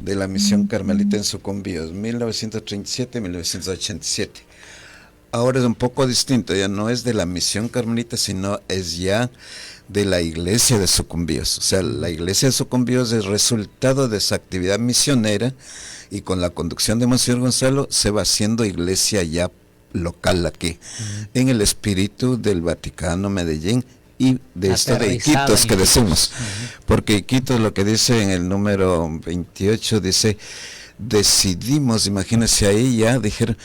De la misión carmelita en Sucumbíos, 1937-1987. Ahora es un poco distinto, ya no es de la misión carmelita, sino es ya de la iglesia de Sucumbíos. O sea, la iglesia de Sucumbíos es resultado de esa actividad misionera y con la conducción de Monseñor Gonzalo se va haciendo iglesia ya local aquí, en el espíritu del Vaticano, Medellín y de esto de Iquitos que decimos. Porque Iquitos, lo que dice en el número 28, dice, decidimos, imagínense ahí ya, dijeron,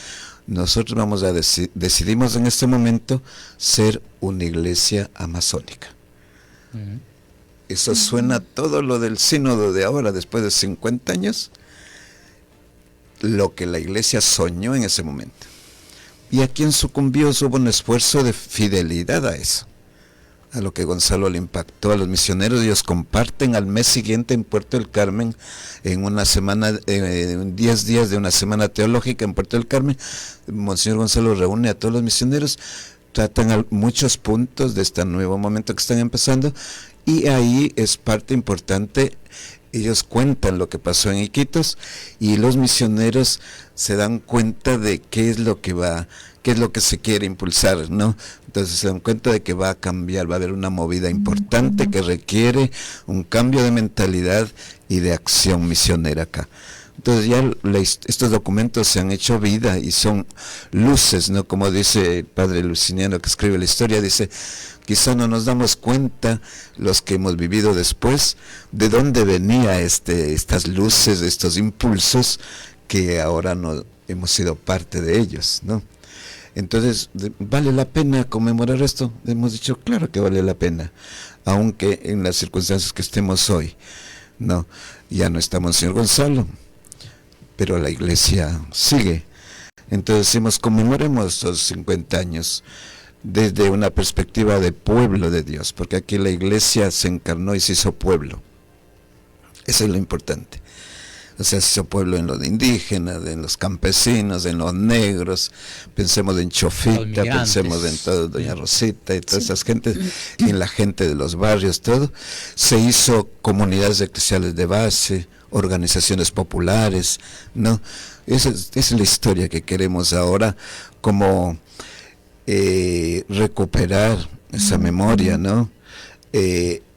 nosotros vamos a decidimos en este momento ser una iglesia amazónica. Eso suena todo lo del sínodo de ahora, después de 50 años, lo que la iglesia soñó en ese momento. Y aquí en Sucumbíos hubo un esfuerzo de fidelidad a eso, a lo que Gonzalo le impactó a los misioneros. Ellos comparten al mes siguiente en Puerto del Carmen, en una semana, 10 días de una semana teológica en Puerto del Carmen. Monseñor Gonzalo reúne a todos los misioneros, tratan muchos puntos de este nuevo momento que están empezando, y ahí es parte importante. Ellos cuentan lo que pasó en Iquitos y los misioneros se dan cuenta de qué es lo que se quiere impulsar, ¿no? Entonces se dan cuenta de que va a cambiar, va a haber una movida importante que requiere un cambio de mentalidad y de acción misionera acá. Entonces ya estos documentos se han hecho vida y son luces, ¿no? Como dice el padre Luciniano que escribe la historia, dice, quizá no nos damos cuenta los que hemos vivido después de dónde venía estas luces, estos impulsos que ahora no hemos sido parte de ellos, ¿no? Entonces, ¿vale la pena conmemorar esto? Hemos dicho, claro que vale la pena, aunque en las circunstancias que estemos hoy, no, ya no está Monseñor Gonzalo, pero la iglesia sigue. Entonces decimos, conmemoremos estos 50 años desde una perspectiva de pueblo de Dios, porque aquí la iglesia se encarnó y se hizo pueblo. Eso es lo importante. O sea, se hizo pueblo en los indígenas, en los campesinos, en los negros, pensemos en Chofita, pensemos en todo, Doña Rosita y todas esas gentes, y en la gente de los barrios, todo. Se hizo comunidades eclesiales de base, organizaciones populares, ¿no? Esa es la historia que queremos ahora, como recuperar esa memoria, ¿no?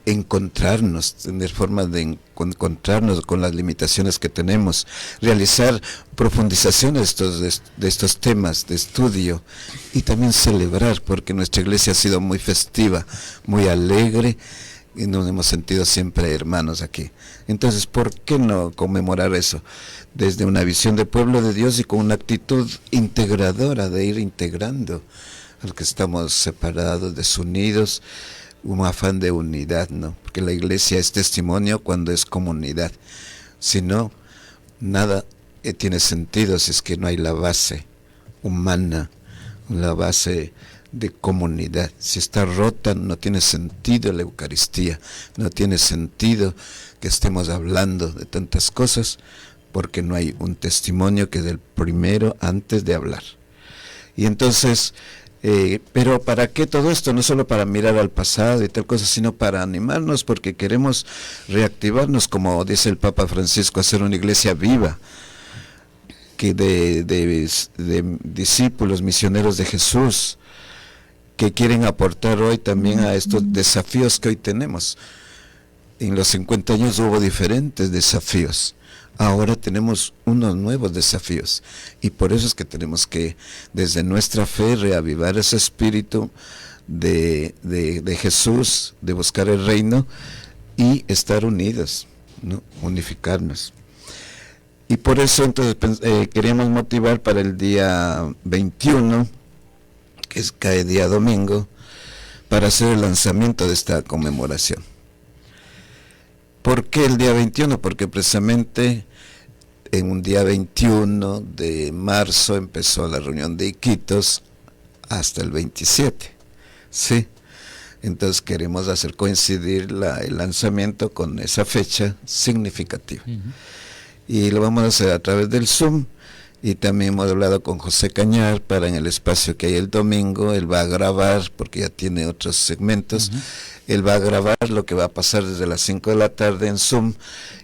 Encontrarnos, tener formas de encontrarnos con las limitaciones que tenemos, realizar profundizaciones de estos temas de estudio y también celebrar, porque nuestra iglesia ha sido muy festiva, muy alegre, y nos hemos sentido siempre hermanos aquí. Entonces, ¿por qué no conmemorar eso? Desde una visión de pueblo de Dios y con una actitud integradora de ir integrando a los que estamos separados, desunidos, un afán de unidad, ¿no? Porque la iglesia es testimonio cuando es comunidad. Si no, nada tiene sentido si es que no hay la base humana, la base de comunidad. Si está rota, no tiene sentido la Eucaristía, no tiene sentido que estemos hablando de tantas cosas, porque no hay un testimonio que dé el primero antes de hablar. Y entonces, pero ¿para qué todo esto? No solo para mirar al pasado y tal cosa, sino para animarnos, porque queremos reactivarnos, como dice el Papa Francisco, hacer una iglesia viva, que de discípulos, misioneros de Jesús, que quieren aportar hoy también a estos desafíos que hoy tenemos. En los 50 años hubo diferentes desafíos. Ahora tenemos unos nuevos desafíos, y por eso es que tenemos que, desde nuestra fe, reavivar ese espíritu de Jesús, de buscar el reino y estar unidos, ¿no? Unificarnos. Y por eso entonces queríamos motivar para el día 21, que cae día domingo, para hacer el lanzamiento de esta conmemoración. ¿Por qué el día 21? Porque precisamente en un día 21 de marzo empezó la reunión de Iquitos hasta el 27, ¿sí? Entonces queremos hacer coincidir el lanzamiento con esa fecha significativa. Y lo vamos a hacer a través del Zoom, y también hemos hablado con José Cañar para en el espacio que hay el domingo. Él va a grabar, porque ya tiene otros segmentos, él va a grabar lo que va a pasar desde las 5 de la tarde en Zoom,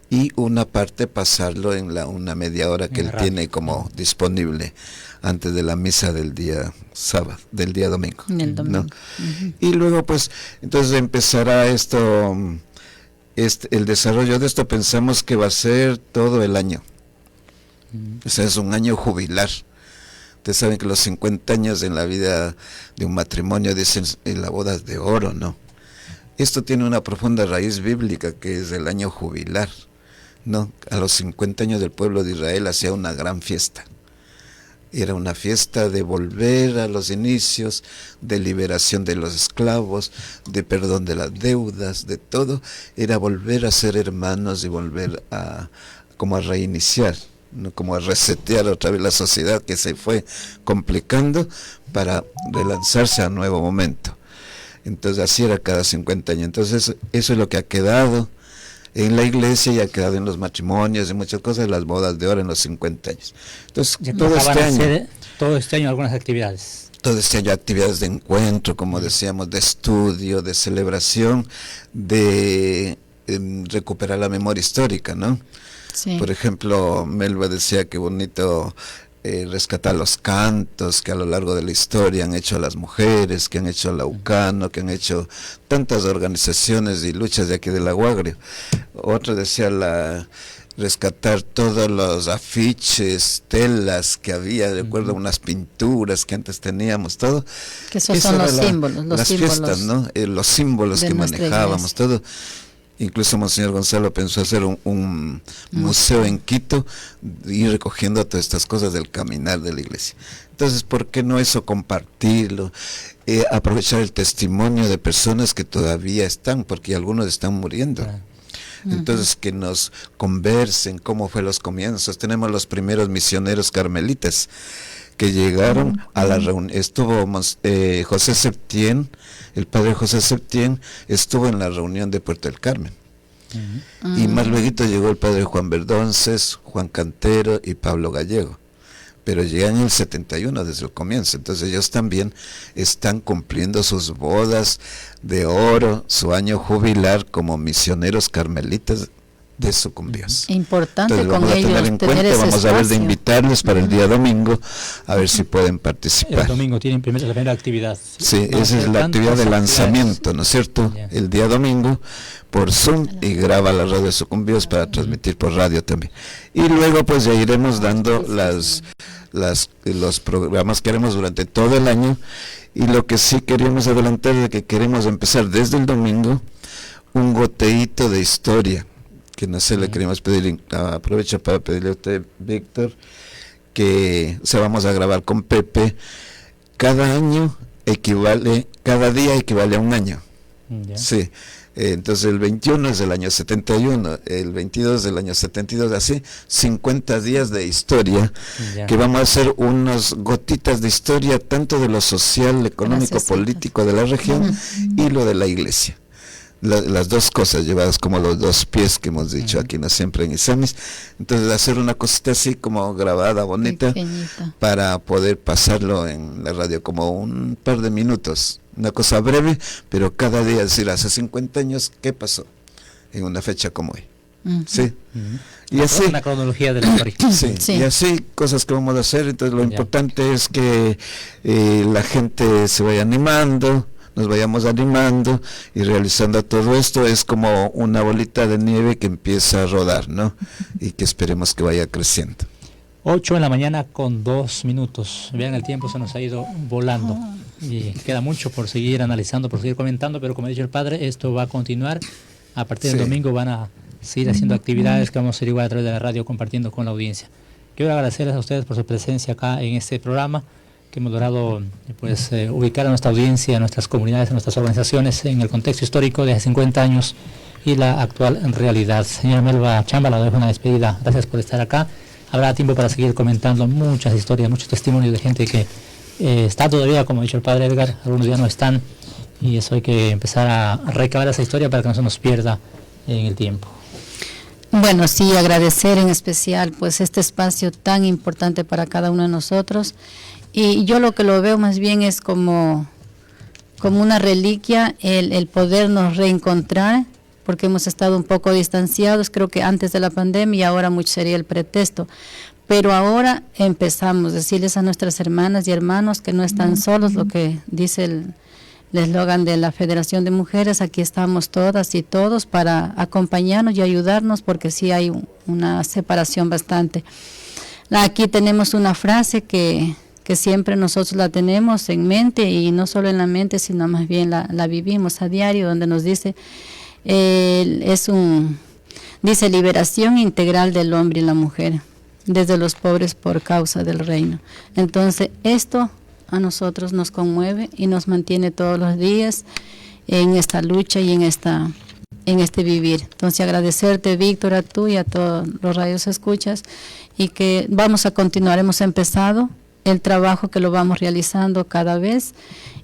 y una parte pasarlo en una media hora que él tiene como disponible antes de la misa del día sábado, del día domingo, ¿no? Y luego pues entonces empezará esto, el desarrollo de esto. Pensamos que va a ser todo el año. O sea, es un año jubilar. Ustedes saben que los 50 años en la vida de un matrimonio, dicen en la boda de oro, ¿no? Esto tiene una profunda raíz bíblica, que es el año jubilar, ¿no? A los 50 años del pueblo de Israel hacía una gran fiesta. Era una fiesta de volver a los inicios, de liberación de los esclavos, de perdón de las deudas, de todo. Era volver a ser hermanos y volver como a reiniciar, ¿no? Como a resetear otra vez la sociedad que se fue complicando, para relanzarse a un nuevo momento. Entonces así era cada 50 años. Entonces eso es lo que ha quedado en la iglesia, y ha quedado en los matrimonios y muchas cosas, las bodas de oro en los 50 años. Entonces todo este año algunas actividades. Todo este año actividades de encuentro, como decíamos, de estudio, de celebración, de recuperar la memoria histórica, ¿no? Sí. Por ejemplo, Melba decía que bonito rescatar los cantos que a lo largo de la historia han hecho las mujeres, que han hecho la UCANO, que han hecho tantas organizaciones y luchas de aquí de La Guagrio. Otro decía rescatar todos los afiches, telas que había, de acuerdo a unas pinturas que antes teníamos, todo. Que esos son los símbolos. Las fiestas, ¿no? Los símbolos que manejábamos, todo. Incluso Monseñor Gonzalo pensó hacer un museo en Quito, y recogiendo todas estas cosas del caminar de la iglesia. Entonces, ¿por qué no eso compartirlo? Aprovechar el testimonio de personas que todavía están, porque algunos están muriendo. Entonces, que nos conversen cómo fue los comienzos. Tenemos los primeros misioneros carmelitas que llegaron a la reunión. Estuvo José Septién, el padre José Septién, estuvo en la reunión de Puerto del Carmen. Y más luego llegó el padre Juan Verdonces, Juan Cantero y Pablo Gallego. Pero llegan en el 71 desde el comienzo. Entonces ellos también están cumpliendo sus bodas de oro, su año jubilar como misioneros carmelitas de Sucumbíos. Importante. Entonces, vamos con a tener ellos en tener cuenta, ese vamos a ver de espacio. invitarles para el día domingo, a ver si pueden participar. El domingo tienen la primera actividad. Sí, esa es la actividad de lanzamiento, ¿no es cierto? El día domingo por Zoom, y graba la radio Sucumbíos para transmitir por radio también. Y luego pues ya iremos dando los programas que haremos durante todo el año. Y lo que sí queríamos adelantar es que queremos empezar desde el domingo un goteíto de historia, que no sé, le queremos pedir, aprovecho para pedirle a usted, Víctor, que vamos a grabar con Pepe. Cada día equivale a un año. Sí. Entonces el 21 es del año 71, el 22 del año 72, así 50 días de historia, que vamos a hacer unas gotitas de historia, tanto de lo social, económico, político de la región y lo de la iglesia. Las dos cosas llevadas como los dos pies que hemos dicho aquí, no siempre en Isamis. Entonces hacer una cosita así como grabada, bonita, para poder pasarlo en la radio como un par de minutos, una cosa breve, pero cada día decir, hace 50 años, ¿qué pasó en una fecha como hoy? Sí. Y así una cronología de la historia. Sí. Y así cosas que vamos a hacer. Entonces lo importante es que la gente se vaya animando, nos vayamos animando y realizando todo esto. Es como una bolita de nieve que empieza a rodar, ¿no? Y que esperemos que vaya creciendo. 8 de la mañana con 2 minutos. Vean, el tiempo se nos ha ido volando y queda mucho por seguir analizando, por seguir comentando, pero como ha dicho el padre, esto va a continuar. A partir del domingo van a seguir haciendo actividades que vamos a ir igual a través de la radio compartiendo con la audiencia. Quiero agradecerles a ustedes por su presencia acá en este programa, que hemos logrado ubicar a nuestra audiencia, a nuestras comunidades, a nuestras organizaciones en el contexto histórico de hace 50 años y la actual realidad. Señora Melba Chamba, la dejo una despedida. Gracias por estar acá. Habrá tiempo para seguir comentando muchas historias, muchos testimonios de gente que está todavía, como ha dicho el padre Edgar, algunos ya no están, y eso hay que empezar a recabar esa historia para que no se nos pierda en el tiempo. Bueno, sí, agradecer en especial pues este espacio tan importante para cada uno de nosotros. Y yo lo que lo veo más bien es como una reliquia, el podernos reencontrar, porque hemos estado un poco distanciados, creo que antes de la pandemia, y ahora mucho sería el pretexto. Pero ahora empezamos a decirles a nuestras hermanas y hermanos que no están solos, lo que dice el eslogan de la Federación de Mujeres, aquí estamos todas y todos para acompañarnos y ayudarnos, porque sí hay una separación bastante. Aquí tenemos una frase que siempre nosotros la tenemos en mente, y no solo en la mente, sino más bien la vivimos a diario, donde nos dice, dice liberación integral del hombre y la mujer, desde los pobres por causa del reino. Entonces esto a nosotros nos conmueve y nos mantiene todos los días en esta lucha y en este vivir. Entonces agradecerte, Víctor, a tú y a todos los radios escuchas, y que vamos a continuar, hemos empezado el trabajo que lo vamos realizando cada vez,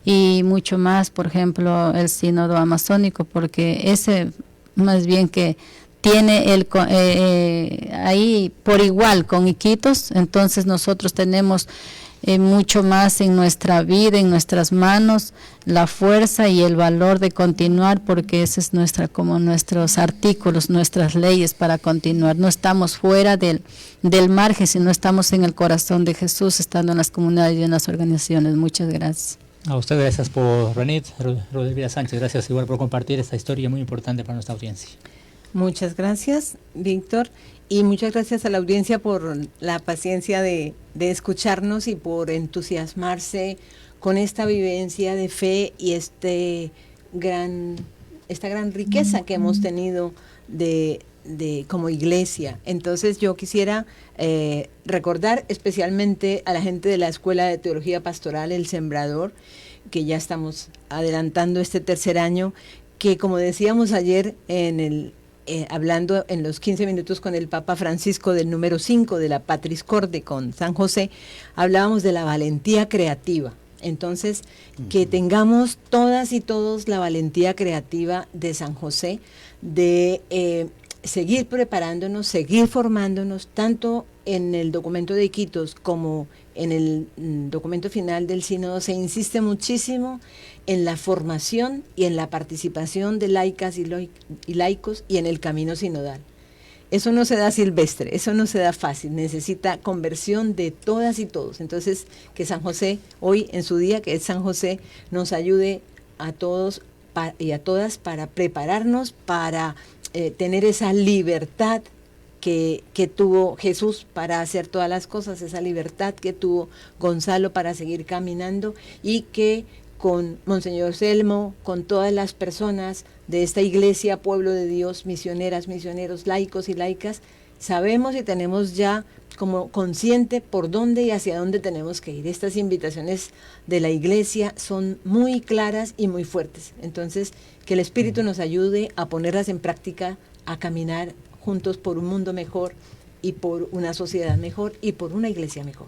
y mucho más, por ejemplo, el sínodo amazónico, porque ese más bien que tiene ahí por igual con Iquitos, entonces nosotros tenemos mucho más en nuestra vida, en nuestras manos, la fuerza y el valor de continuar, porque ese es como nuestros artículos, nuestras leyes para continuar. No estamos fuera del margen, sino estamos en el corazón de Jesús, estando en las comunidades y en las organizaciones. Muchas gracias. A usted gracias por venir, Rodríguez Sánchez, gracias igual por compartir esta historia muy importante para nuestra audiencia. Muchas gracias, Víctor, y muchas gracias a la audiencia por la paciencia de escucharnos y por entusiasmarse con esta vivencia de fe y esta gran riqueza que hemos tenido de como iglesia. Entonces yo quisiera recordar especialmente a la gente de la Escuela de Teología Pastoral El Sembrador, que ya estamos adelantando este tercer año, que como decíamos ayer hablando en los 15 minutos con el Papa Francisco del número 5 de la Patris Corde con San José, hablábamos de la valentía creativa. Entonces, que tengamos todas y todos la valentía creativa de San José, de seguir preparándonos, seguir formándonos, tanto en el documento de Iquitos como en el documento final del sínodo. Se insiste muchísimo en la formación y en la participación de laicas y laicos y en el camino sinodal. Eso no se da silvestre, eso no se da fácil, necesita conversión de todas y todos. Entonces, que San José, hoy en su día, que es San José, nos ayude a todos y a todas para prepararnos, para tener esa libertad que tuvo Jesús para hacer todas las cosas, esa libertad que tuvo Gonzalo para seguir caminando, y que con Monseñor Selmo, con todas las personas de esta iglesia, pueblo de Dios, misioneras, misioneros, laicos y laicas, sabemos y tenemos ya como consciente por dónde y hacia dónde tenemos que ir. Estas invitaciones de la iglesia son muy claras y muy fuertes. Entonces, que el Espíritu nos ayude a ponerlas en práctica, a caminar juntos por un mundo mejor y por una sociedad mejor y por una iglesia mejor.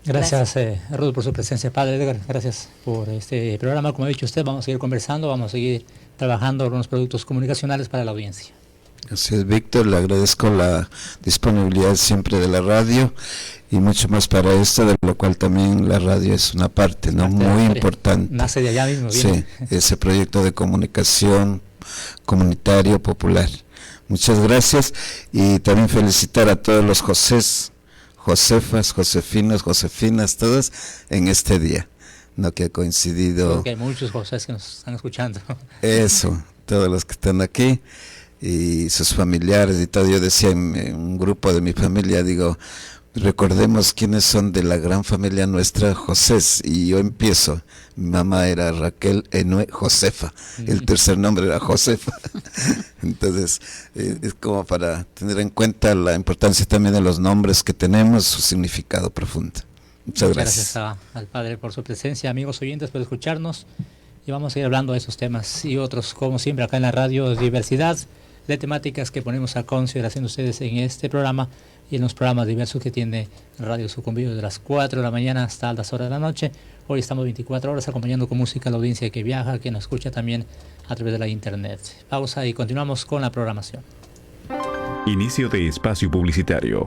Gracias, Ruth, por su presencia. Padre Edgar, gracias por este programa. Como ha dicho usted, vamos a seguir conversando, vamos a seguir trabajando con los productos comunicacionales para la audiencia. Gracias, Víctor, le agradezco la disponibilidad siempre de la radio y mucho más para esto, de lo cual también la radio es una parte, ¿no? Muy importante. Nace de allá mismo. Sí, ese proyecto de comunicación comunitario popular. Muchas gracias y también felicitar a todos los Josés, Josefas, Josefinos, Josefinas, todos en este día, ¿no? Que ha coincidido. Porque hay muchos Josés que nos están escuchando. Eso, todos los que están aquí y sus familiares y todo. Yo decía en un grupo de mi familia, digo, recordemos quiénes son de la gran familia nuestra, Josés, y yo empiezo. Mi mamá era Raquel Enue Josefa, el tercer nombre era Josefa. Entonces, es como para tener en cuenta la importancia también de los nombres que tenemos, su significado profundo. Muchas gracias. Gracias al Padre por su presencia, amigos oyentes, por escucharnos, y vamos a ir hablando de esos temas y otros, como siempre, acá en la radio, diversidad de temáticas que ponemos a consideración de ustedes en este programa y en los programas diversos que tiene Radio Sucumbíos desde las 4 de la mañana hasta altas horas de la noche. Hoy estamos 24 horas acompañando con música a la audiencia que viaja, que nos escucha también a través de la internet. Pausa y continuamos con la programación. Inicio de espacio publicitario.